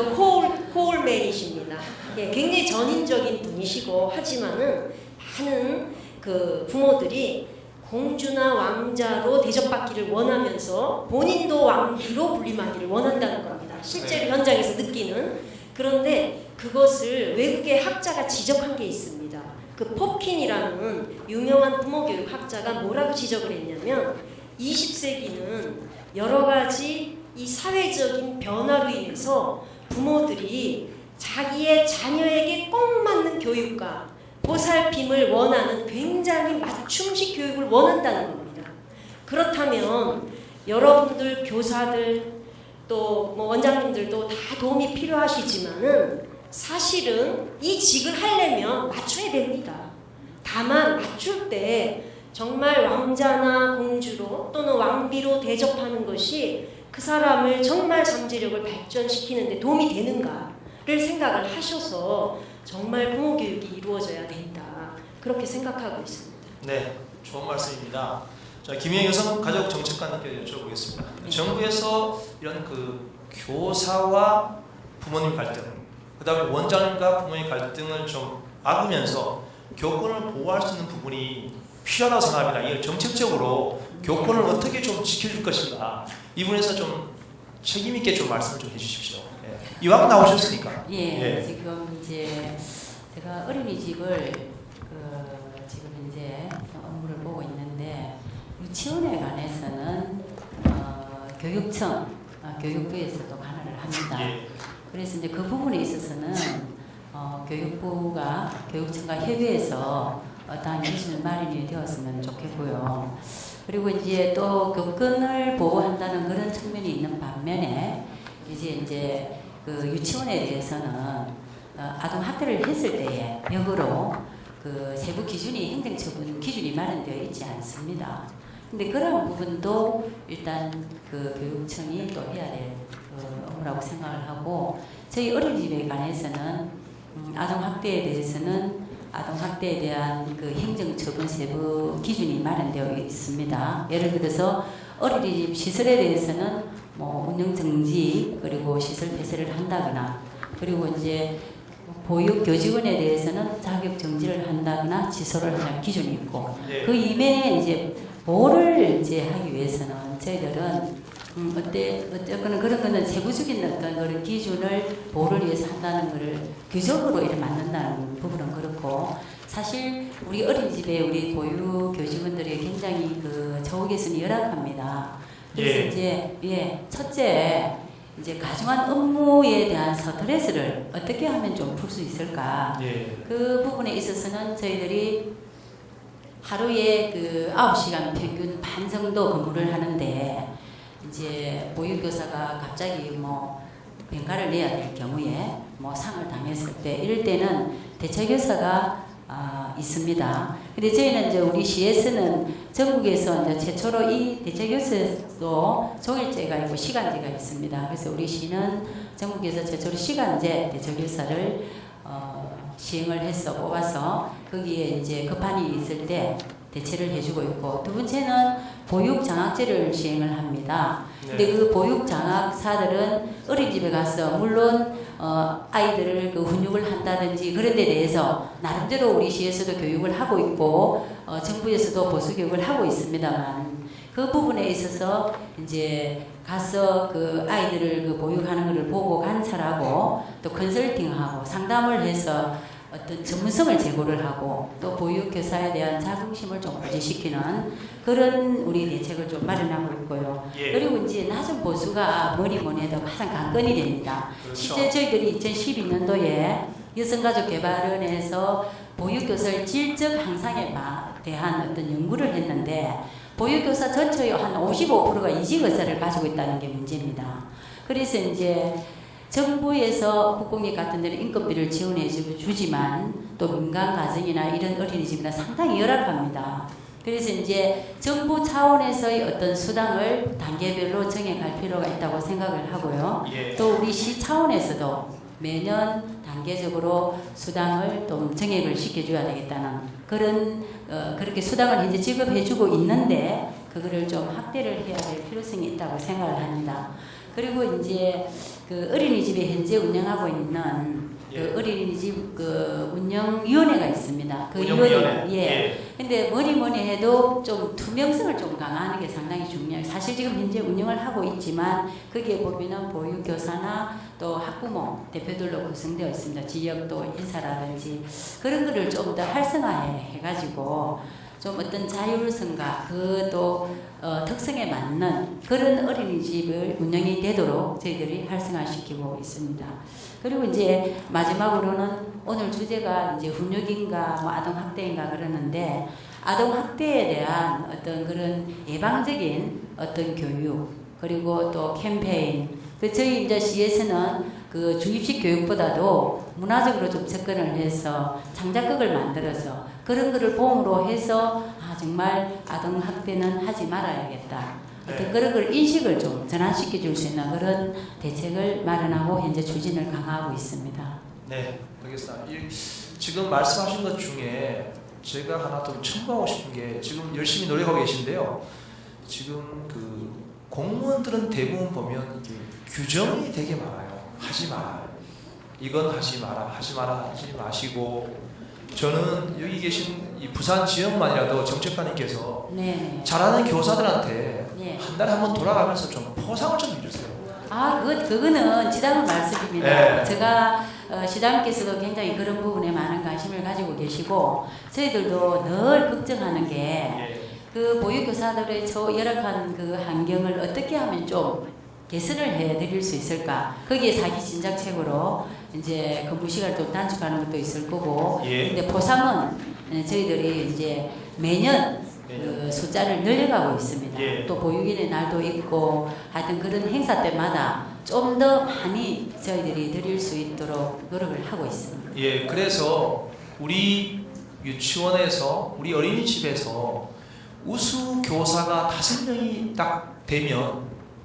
호울맨이십니다. 예, 굉장히 전인적인 분이시고 하지만은 많은 그 부모들이 공주나 왕자로 대접받기를 원하면서 본인도 왕비로 군림하기를 원한다는 겁니다. 실제로 현장에서 느끼는. 그런데 그것을 외국의 학자가 지적한 게 있습니다. 그 포킨이라는 유명한 부모교육 학자가 뭐라고 지적을 했냐면 20세기는 여러 가지 이 사회적인 변화로 인해서 부모들이 자기의 자녀에게 꼭 맞는 교육과 보살핌을 원하는 굉장히 맞춤식 교육을 원한다는 겁니다. 그렇다면 여러분들 교사들 또 뭐 원장님들도 다 도움이 필요하시지만은 사실은 이 직을 하려면 맞춰야 됩니다. 다만 맞출 때 정말 왕자나 공주로 또는 왕비로 대접하는 것이 그 사람을 정말 잠재력을 발전시키는 데 도움이 되는가를 생각을 하셔서 정말 부모 교육이 이루어져야 된다. 그렇게 생각하고 있습니다. 네, 좋은 말씀입니다. 자, 김희영 여성 가족 정책관님께 여쭤보겠습니다. 정부에서 이런 그 교사와 부모님 갈등, 그다음에 원장님과 부모님 갈등을 좀 막으면서 교권을 보호할 수 있는 부분이 필요하다고 생각합니다. 이걸 정책적으로 교권을 어떻게 좀 지켜줄 것인가, 이 부분에서 좀 책임 있게 좀 말씀을 좀 해주십시오. 예. 이왕 나오셨으니까. 예, 예. 지금 이제 제가 어린이집을 지금 이제 업무를 보고 있는데 유치원에 관해서는 교육부에서도 관할을 합니다. 예. 그래서 이제 그 부분에 있어서는 교육청과 협의해서 어떠한 기준을 마련이 되었으면 좋겠고요. 그리고 이제 또 교권을 보호한다는 그런 측면이 있는 반면에 이제 그 유치원에 대해서는 아동 학대를 했을 때에 역으로 그 세부 기준이 행정처분 기준이 마련되어 있지 않습니다. 근데 그런 부분도 일단 그 교육청이 또 해야 될 업무라고 생각을 하고, 저희 어린이집에 관해서는 아동 학대에 대해서는 아동 학대에 대한 그 행정처분 세부 기준이 마련되어 있습니다. 예를 들어서 어린이집 시설에 대해서는 뭐 운영 정지 그리고 시설 폐쇄를 한다거나, 그리고 이제 보육 교직원에 대해서는 자격 정지를 한다거나 취소를 하는 기준이 있고, 예. 그 이외에 이제 보호를 이제 하기 위해서는 저희들은 어쨌거나 그런 거는 세부적인 어떤 그런 기준을 보호를 위해서 한다는 것을 규정으로 이렇게 만든다는 부분은 그렇고, 사실 우리 어린이집에 우리 보육 교직원들이 굉장히 그 처우 개선이 열악합니다. 그래서 첫째 이제 가중한 업무에 대한 스트레스를 어떻게 하면 좀 풀 수 있을까? 예. 그 부분에 있어서는 저희들이 하루에 그 9시간 평균 반 정도 근무를 하는데, 이제 보육교사가 갑자기 뭐 병가를 내야 될 경우에 뭐 상을 당했을 때, 이럴 때는 대체교사가 있습니다. 근데 저희는 이제 우리 시에서는 전국에서 이제 최초로 이 대체교사도 종일제가 있고 시간제가 있습니다. 그래서 우리 시는 전국에서 최초로 시간제 대체교사를 시행을 해서 뽑아서 거기에 이제 급한 일이 있을 때 대체를 해주고 있고, 두 번째는 보육장학제를 시행을 합니다. 근데 그 보육장학사들은 어린이집에 가서 물론 아이들을 그 훈육을 한다든지 그런 데 대해서 나름대로 우리 시에서도 교육을 하고 있고 정부에서도 보수교육을 하고 있습니다만, 그 부분에 있어서 이제 가서 그 아이들을 그 보육하는 것을 보고 관찰하고 또 컨설팅하고 상담을 해서 어떤 전문성을 제고를 하고 또 보육교사에 대한 자긍심을 좀 부재시키는 그런 우리 대책을 좀 마련하고 있고요. 예. 그리고 이제 낮은 보수가 뭐니 해도 가장 관건이 됩니다. 그렇죠. 실제 저희들이 2012년도에 여성가족개발원에서 보육교사의 질적 향상에 대한 어떤 연구를 했는데 보육교사 전체의 한 55%가 이직 의사를 가지고 있다는 게 문제입니다. 그래서 이제 정부에서 국공립 같은 데는 인건비를 지원해 주지만 또 민간 가정이나 이런 어린이집이나 상당히 열악합니다. 그래서 이제 정부 차원에서의 어떤 수당을 단계별로 정해갈 필요가 있다고 생각을 하고요. 예. 또 우리 시 차원에서도 매년 단계적으로 수당을 또 정액을 시켜줘야 되겠다는 그런 그렇게 수당을 현재 지급해주고 있는데 그거를 좀 확대를 해야 될 필요성이 있다고 생각을 합니다. 그리고 이제 그 어린이집에 현재 운영하고 있는 그 어린이집 그 운영위원회가 있습니다. 그 운영위원회. 예. 근데 뭐니 해도 좀 투명성을 좀 강화하는 게 상당히 중요해요. 사실 지금 현재 운영을 하고 있지만 거기에 보면은 보육교사나 또 학부모 대표들로 구성되어 있습니다. 지역 또 인사라든지 그런 거를 좀 더 활성화해 가지고 좀 어떤 자율성과 그 또 특성에 맞는 그런 어린이집을 운영이 되도록 저희들이 활성화시키고 있습니다. 그리고 이제 마지막으로는 오늘 주제가 이제 훈육인가 뭐 아동학대인가 그러는데 아동학대에 대한 어떤 그런 예방적인 어떤 교육 그리고 또 캠페인 저희 이제 시에서는 그 주입식 교육보다도 문화적으로 좀 접근을 해서 창작극을 만들어서 그런 거를 보험으로 해서 정말 아동학대는 하지 말아야겠다. 어떤 그런 걸 인식을 좀 전환시켜 줄 수 있는 그런 대책을 마련하고 현재 추진을 강화하고 있습니다. 네, 알겠습니다. 지금 말씀하신 것 중에 제가 하나 좀 첨부하고 싶은 게 지금 열심히 노력하고 계신데요. 지금 그 공무원들은 대부분 보면 이게 규정이 되게 많아요. 하지 마라. 이건 하지 마라. 하지 마라. 하지 마시고 저는 여기 계신 이 부산 지역만이라도 정책관님께서 네. 잘하는 교사들한테 네. 한 달에 한 번 돌아가면서 좀 포상을 좀 해주세요. 그거는 지당은 말씀입니다. 네. 제가 시장님께서도 굉장히 그런 부분에 많은 관심을 가지고 계시고 저희들도 늘 걱정하는 게 그 보육교사들의 저 열악한 그 환경을 어떻게 하면 좀 개선을 해드릴 수 있을까? 거기에 사기 진작책으로 이제 근무 시간을 좀 단축하는 것도 있을 거고, 근데 보상은 저희들이 이제 매년 그 숫자를 늘려가고 있습니다. 또 보육인의 날도 있고, 하여튼 그런 행사 때마다 좀 더 많이 저희들이 드릴 수 있도록 노력을 하고 있습니다. 예, 그래서 우리 유치원에서 우리 어린이집에서 우수 교사가 5명이 딱 되면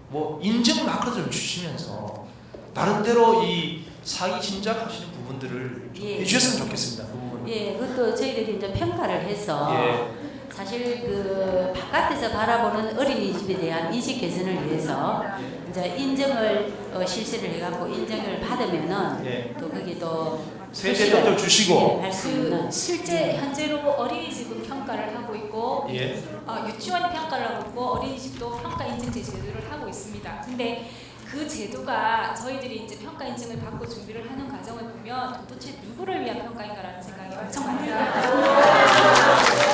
뭐 인증 마크를 좀 주시면서 나름대로 이 사기 진작하시는 부분들을 좀 해주셨으면 좋겠습니다. 그 예, 그것도 저희들이 이제 평가를 해서 사실 그 바깥에서 바라보는 어린이집에 대한 인식 개선을 위해서 이제 인증을 실시를 해갖고 인증을 받으면은 또 거기 또 세제도 주시고 할 수 있는 실제 현재로 어린이집은 평가를 하고 있고 유치원 평가를 하고 있고 어린이집도 평가 인증제 제도를 하고 있습니다. 근데 그 제도가 저희들이 이제 평가 인증을 받고 준비를 하는 과정을 보면 도대체 누구를 위한 평가인가라는 생각이 엄청 많이 들어요.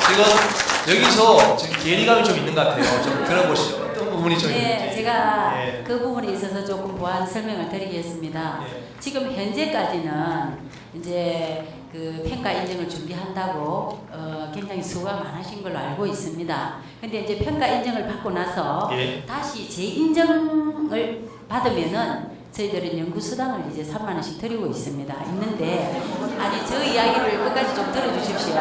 지금 여기서 지금 괴리감이 좀 있는 것 같아요. 좀 들어보시죠. 어떤 부분이 좀 있는지. 제가 그 부분에 있어서 조금 보완 설명을 드리겠습니다. 지금 현재까지는 이제 그 평가 인증을 준비한다고 굉장히 수고가 많으신 걸로 알고 있습니다. 근데 이제 평가 인증을 받고 나서 다시 재인증을 받으면은 저희들은 연구수당을 이제 3만 원씩 드리고 있는데 아니 저 이야기를 끝까지 좀 들어주십시오.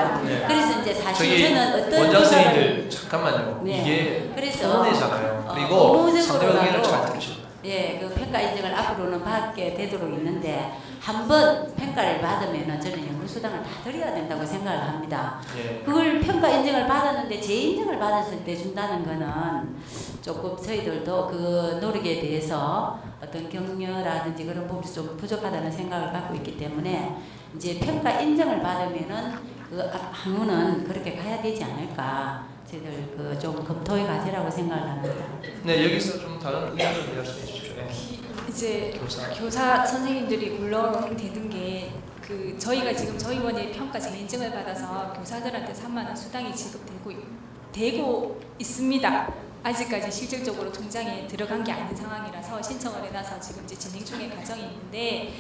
그래서 이제 사실 저는 어떤 원장 선생님들 잠깐만요. 이게 그래서 토론회잖아요. 그리고 상대방 의견을 잘 들으시고. 그 평가 인증을 앞으로는 받게 되도록 있는데 한번 평가를 받으면 저는 연구수당을 다 드려야 된다고 생각을 합니다. 그걸 평가 인증을 받았는데 재인증을 받았을 때 준다는 거는 조금 저희들도 그 노력에 대해서 어떤 격려라든지 그런 부분이 좀 부족하다는 생각을 갖고 있기 때문에 이제 평가 인증을 받으면은 그 학문은 그렇게 가야 되지 않을까. 저희들 그 좀 검토의 과제라고 생각을 합니다. 네, 여기서 좀 다른 의견을 말씀해 주십시오. 이제 교사 선생님들이 물론 되는 게 그 저희가 지금 저희 원의 평가 재인증을 받아서 교사들한테 3만 원 수당이 되고 있습니다. 아직까지 실질적으로 통장에 들어간 게 아닌 상황이라서 신청을 해놔서 지금 이제 진행 중의 과정이 있는데,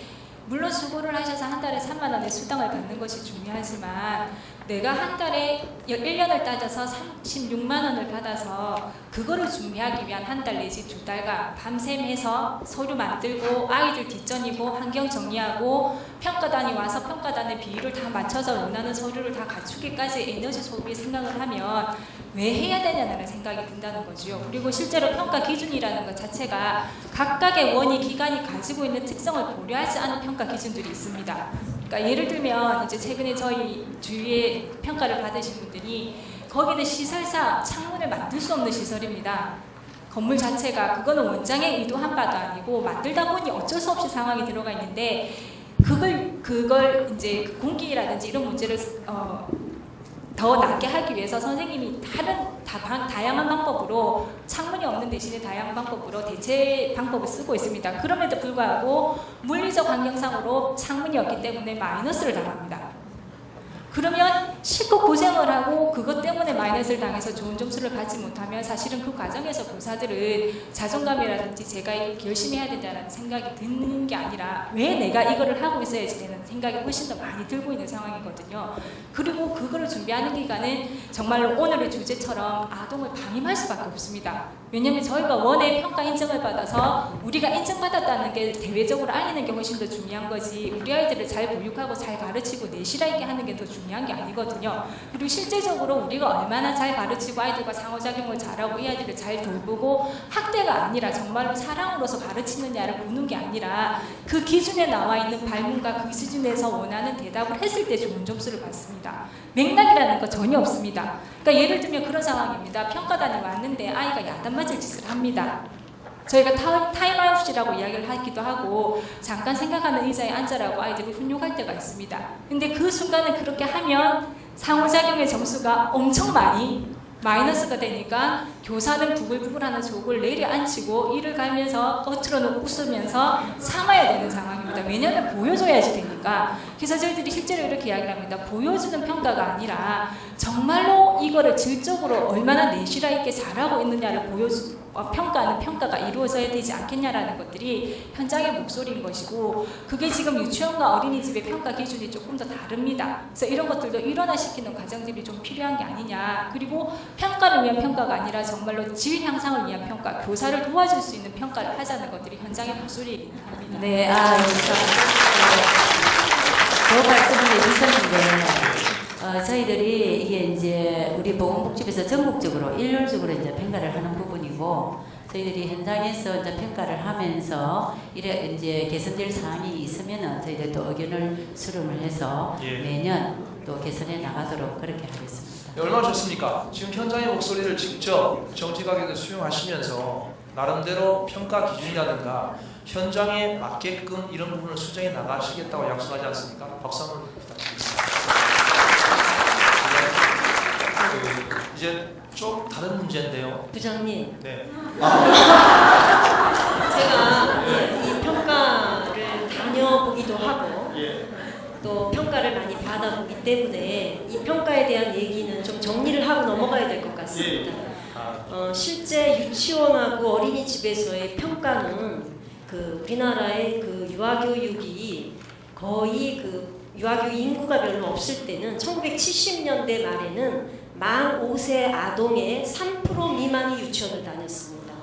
물론 수고를 하셔서 한 달에 3만 원의 수당을 받는 것이 중요하지만 내가 한 달에 1년을 따져서 36만 원을 받아서 그거를 준비하기 위한 한 달 내지 2달간 밤샘해서 서류 만들고 아이들 뒷전이고 환경 정리하고 평가단이 와서 평가단의 비율을 다 맞춰서 원하는 서류를 다 갖추기까지 에너지 소비 생각을 하면 왜 해야 되냐는 생각이 든다는 거죠. 그리고 실제로 평가 기준이라는 것 자체가 각각의 원이 기관이 가지고 있는 특성을 고려하지 않은 평가 기준들이 있습니다. 그러니까 예를 들면 이제 최근에 저희 주위에 평가를 받으신 분들이 거기는 시설상 창문을 만들 수 없는 시설입니다. 건물 자체가 그거는 원장의 의도한 바도 아니고 만들다 보니 어쩔 수 없이 상황이 들어가 있는데 그걸 이제 그 공기라든지 이런 문제를 더 낫게 하기 위해서 선생님이 다양한 방법으로 창문이 없는 대신에 다양한 방법으로 대체 방법을 쓰고 있습니다. 그럼에도 불구하고 물리적 환경상으로 창문이 없기 때문에 마이너스를 당합니다. 그러면 실컷 고생을 하고 그것 때문에 마이너스를 당해서 좋은 점수를 받지 못하면 사실은 그 과정에서 교사들은 자존감이라든지 제가 열심히 해야 된다는 생각이 드는 게 아니라 왜 내가 이거를 하고 있어야지 되는 생각이 훨씬 더 많이 들고 있는 상황이거든요. 그리고 그거를 준비하는 기간은 정말로 오늘의 주제처럼 아동을 방임할 수밖에 없습니다. 왜냐하면 저희가 원의 평가 인정을 받아서 우리가 인정받았다는 게 대외적으로 알리는 게 훨씬 더 중요한 거지, 우리 아이들을 잘 보육하고 잘 가르치고 내실화 있게 하는 게 더 중요한 게 아니거든요. 그리고 실제적으로 우리가 얼마나 잘 가르치고 아이들과 상호작용을 잘하고 이 아이들을 잘 돌보고 학대가 아니라 정말로 사랑으로서 가르치느냐를 보는 게 아니라 그 기준에 나와 있는 발문과 그 기준에서 원하는 대답을 했을 때 좋은 점수를 받습니다. 맥락이라는 거 전혀 없습니다. 그러니까 예를 들면 그런 상황입니다. 평가단이 왔는데 아이가 야단 맞을 짓을 합니다. 저희가 타임아웃이라고 이야기를 하기도 하고 잠깐 생각하는 의자에 앉으라고 아이들이 훈육할 때가 있습니다. 근데 그 순간에 그렇게 하면 상호작용의 점수가 엄청 많이 마이너스가 되니까 교사는 부글부글하는 속을 내려앉히고 이를 갈면서 겉으로는 웃으면서 참아야 되는 상황입니다. 왜냐하면 보여줘야지 되니까. 그래서 저희들이 실제로 이렇게 이야기를 합니다. 보여주는 평가가 아니라 정말로 이거를 질적으로 얼마나 내실화 있게 잘하고 있느냐를 평가하는 평가가 이루어져야 되지 않겠냐라는 것들이 현장의 목소리인 것이고, 그게 지금 유치원과 어린이집의 평가 기준이 조금 더 다릅니다. 그래서 이런 것들도 일원화시키는 과정들이 좀 필요한 게 아니냐. 그리고 평가를 위한 평가가 아니라 정말로 질 향상을 위한 평가, 교사를 도와줄 수 있는 평가를 하자는 것들이 현장의 목소리이긴 합니다. 네, 좋은 말씀을 해주셨는데, 저희들이 이게 이제 우리 보건복지부에서 전국적으로 일률적으로 이제 평가를 하는 부분이고, 저희들이 현장에서 이제 평가를 하면서 이제 개선될 사항이 있으면은 저희들 또 의견을 수렴을 해서 매년 또 개선해 나가도록 그렇게 하겠습니다. 네, 얼마나 좋습니까? 지금 현장의 목소리를 직접 정책학에서 수용하시면서 나름대로 평가 기준이라든가 현장에 맞게끔 이런 부분을 수정해 나가시겠다고 약속하지 않습니까? 박수 한번 부탁드리겠습니다. 이제 좀 다른 문제인데요. 부장님, 네. 제가 이 평가를 다녀보기도 하고 또 평가를 많이 받아보기 때문에 이 평가에 대한 얘기는 좀 정리를 하고 넘어가야 될 것 같습니다. 실제 유치원하고 어린이집에서의 평가는 우리나라의 유아교육이 거의 유아교육 인구가 별로 없을 때는 1970년대 말에는 만 5세 아동의 3% 미만이 유치원을 다녔습니다.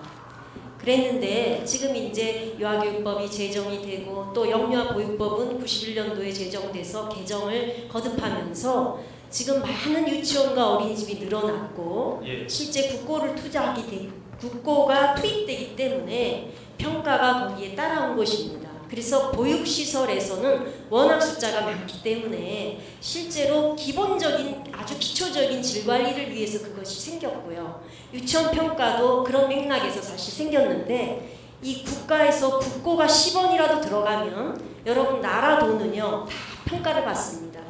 그랬는데 지금 이제 유아교육법이 제정이 되고 또 영유아보육법은 91년도에 제정돼서 개정을 거듭하면서 지금 많은 유치원과 어린이집이 늘어났고 실제 국고가 투입되기 때문에 평가가 거기에 따라온 것입니다. 그래서 보육시설에서는 워낙 숫자가 많기 때문에 실제로 기본적인 아주 기초적인 질관리를 위해서 그것이 생겼고요. 유치원 평가도 그런 맥락에서 사실 생겼는데 이 국가에서 국고가 10원이라도 들어가면 여러분 나라 돈은요 다 평가를 받습니다.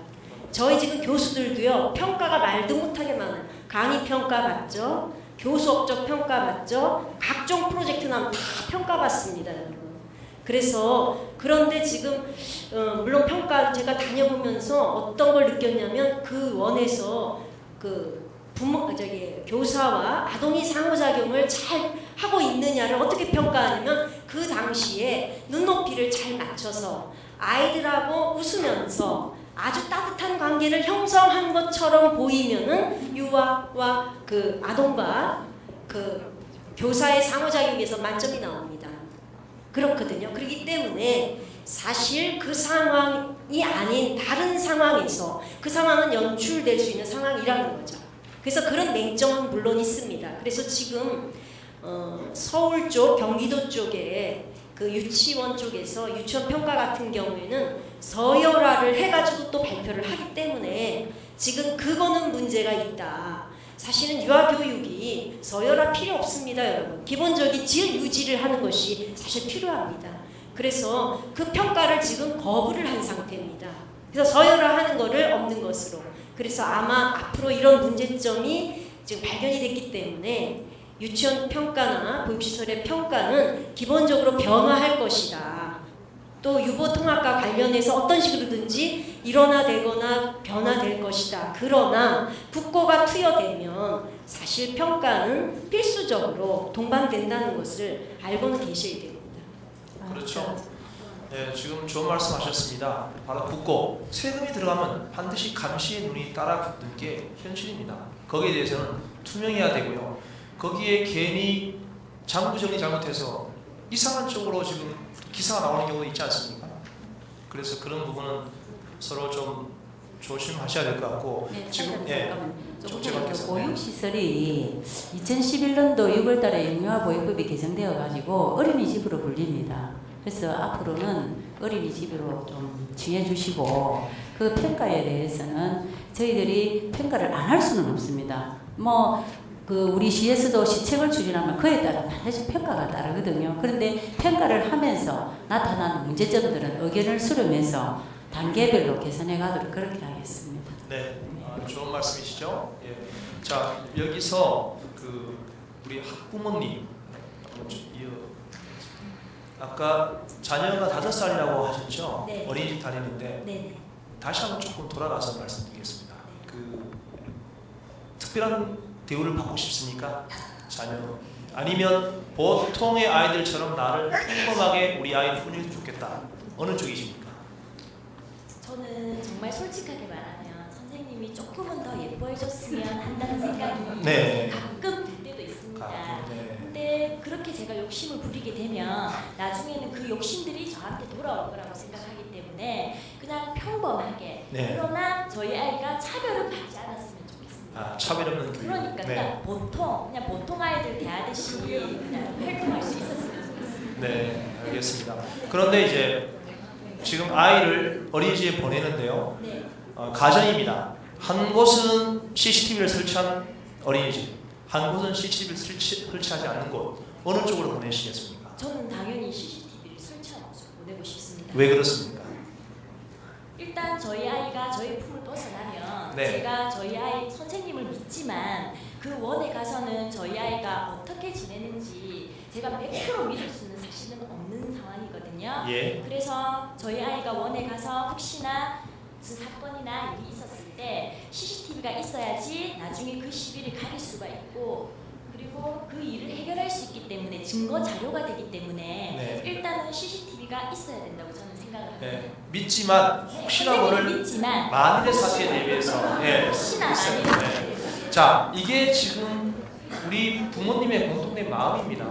저희 지금 교수들도요 평가가 말도 못하게 많아요. 강의 평가 받죠. 교수 업적 평가 받죠. 각종 프로젝트 나면 다 평가받습니다. 여러분. 그래서 그런데 지금 물론 평가 제가 다녀보면서 어떤 걸 느꼈냐면 그 원에서 그 교사와 아동이 상호작용을 잘 하고 있느냐를 어떻게 평가하냐면 그 당시에 눈높이를 잘 맞춰서 아이들하고 웃으면서 아주 따뜻한 관계를 형성한 것처럼 보이면은 유아와 그 아동과 그 교사의 상호작용에서 만점이 나옵니다. 그렇거든요. 그렇기 때문에 사실 그 상황이 아닌 다른 상황에서 그 상황은 연출될 수 있는 상황이라는 거죠. 그래서 그런 맹점은 물론 있습니다. 그래서 지금 서울 쪽, 경기도 쪽에 그 유치원 쪽에서 유치원 평가 같은 경우에는 서열화를 해가지고 또 발표를 하기 때문에 지금 그거는 문제가 있다. 사실은 유아교육이 서열화 필요 없습니다, 여러분. 기본적인 질 유지를 하는 것이 사실 필요합니다. 그래서 그 평가를 지금 거부를 한 상태입니다. 그래서 서열화하는 것을 없는 것으로. 그래서 아마 앞으로 이런 문제점이 지금 발견이 됐기 때문에 유치원 평가나 보육시설의 평가는 기본적으로 변화할 것이다. 또 유보통합과 관련해서 어떤 식으로든지 일원화되거나 변화될 것이다. 그러나 국고가 투여되면 사실 평가는 필수적으로 동반된다는 것을 알고는 계셔야 됩니다. 그렇죠. 네, 지금 좋은 말씀하셨습니다. 바로 국고, 세금이 들어가면 반드시 감시의 눈이 따라붙는 게 현실입니다. 거기에 대해서는 투명해야 되고요. 거기에 괜히 장부 정리 잘못해서 이상한 쪽으로 지금 기사가 나오는 경우도 있지 않습니까? 그래서 그런 부분은 서로 좀 조심하셔야 될 것 같고. 네, 지금 조금 보육시설이 2011년도 6월달에 영유아보육법이 개정되어 가지고 어린이집으로 불립니다. 그래서 앞으로는 어린이집으로 좀 지내주시고 그 평가에 대해서는 저희들이 평가를 안 할 수는 없습니다. 우리 시에서도 시책을 추진하면 그에 따라 반드시 평가가 따르거든요. 그런데 평가를 하면서 나타나는 문제점들은 의견을 수렴해서 단계별로 개선해 가도록 그렇게 하겠습니다. 네, 좋은 말씀이시죠. 예. 자, 여기서 우리 학부모님, 아까 자녀가 5살이라고 하셨죠? 네. 어린이집 다니는데 네. 다시 한번 조금 돌아가서 말씀드리겠습니다. 특별한 대우를 받고 싶습니까? 자녀. 아니면 보통의 아이들처럼 나를 평범하게 우리 아이를 훈육해 좋겠다. 어느 쪽이십니까? 저는 정말 솔직하게 말하면 선생님이 조금은 더 예뻐해줬으면 한다는 생각이 네. 가끔 들 때도 있습니다. 네. 근데 그렇게 제가 욕심을 부리게 되면 나중에는 그 욕심들이 저한테 돌아올 거라고 생각하기 때문에 그냥 평범하게 네. 그러나 저희 아이가 차별은 받지 않았으면 좋겠습니다. 차별 없는 교육. 그러니까 그냥 보통 아이들 대하듯이 그냥 활동할 수 있었으면 좋겠습니다. 네, 알겠습니다. 그런데 이제 지금 아이를 어린이집에 보내는데요. 네. 가정입니다. 한 곳은 CCTV를 설치한 어린이집, 한 곳은 CCTV를 설치하지 않는 곳. 어느 쪽으로 보내시겠습니까? 저는 당연히 CCTV를 설치한 곳으로 보내고 싶습니다. 왜 그렇습니까? 일단 저희 아이가 저희 품을 벗어나면 네. 제가 저희 아이 선생님을 믿지만 그 원에 가서는 저희 아이가 어떻게 지내는지 제가 100% 믿을 수는 사실은 없는 상황이거든요. 예. 그래서 저희 아이가 원에 가서 혹시나 무슨 사건이나 일이 있었을 때 CCTV가 있어야지 나중에 그 시비를 가릴 수가 있고 그리고 그 일을 해결할 수 있기 때문에 증거 자료가 되기 때문에 네. 일단은 CCTV가 있어야 된다고 저는 생각을 합니다. 네. 믿지만 혹시나 모를 믿지만 만일의 사태에 대비해서 혹시나 있어요. 만일의 자, 이게 지금 우리 부모님의 공통된 마음입니다.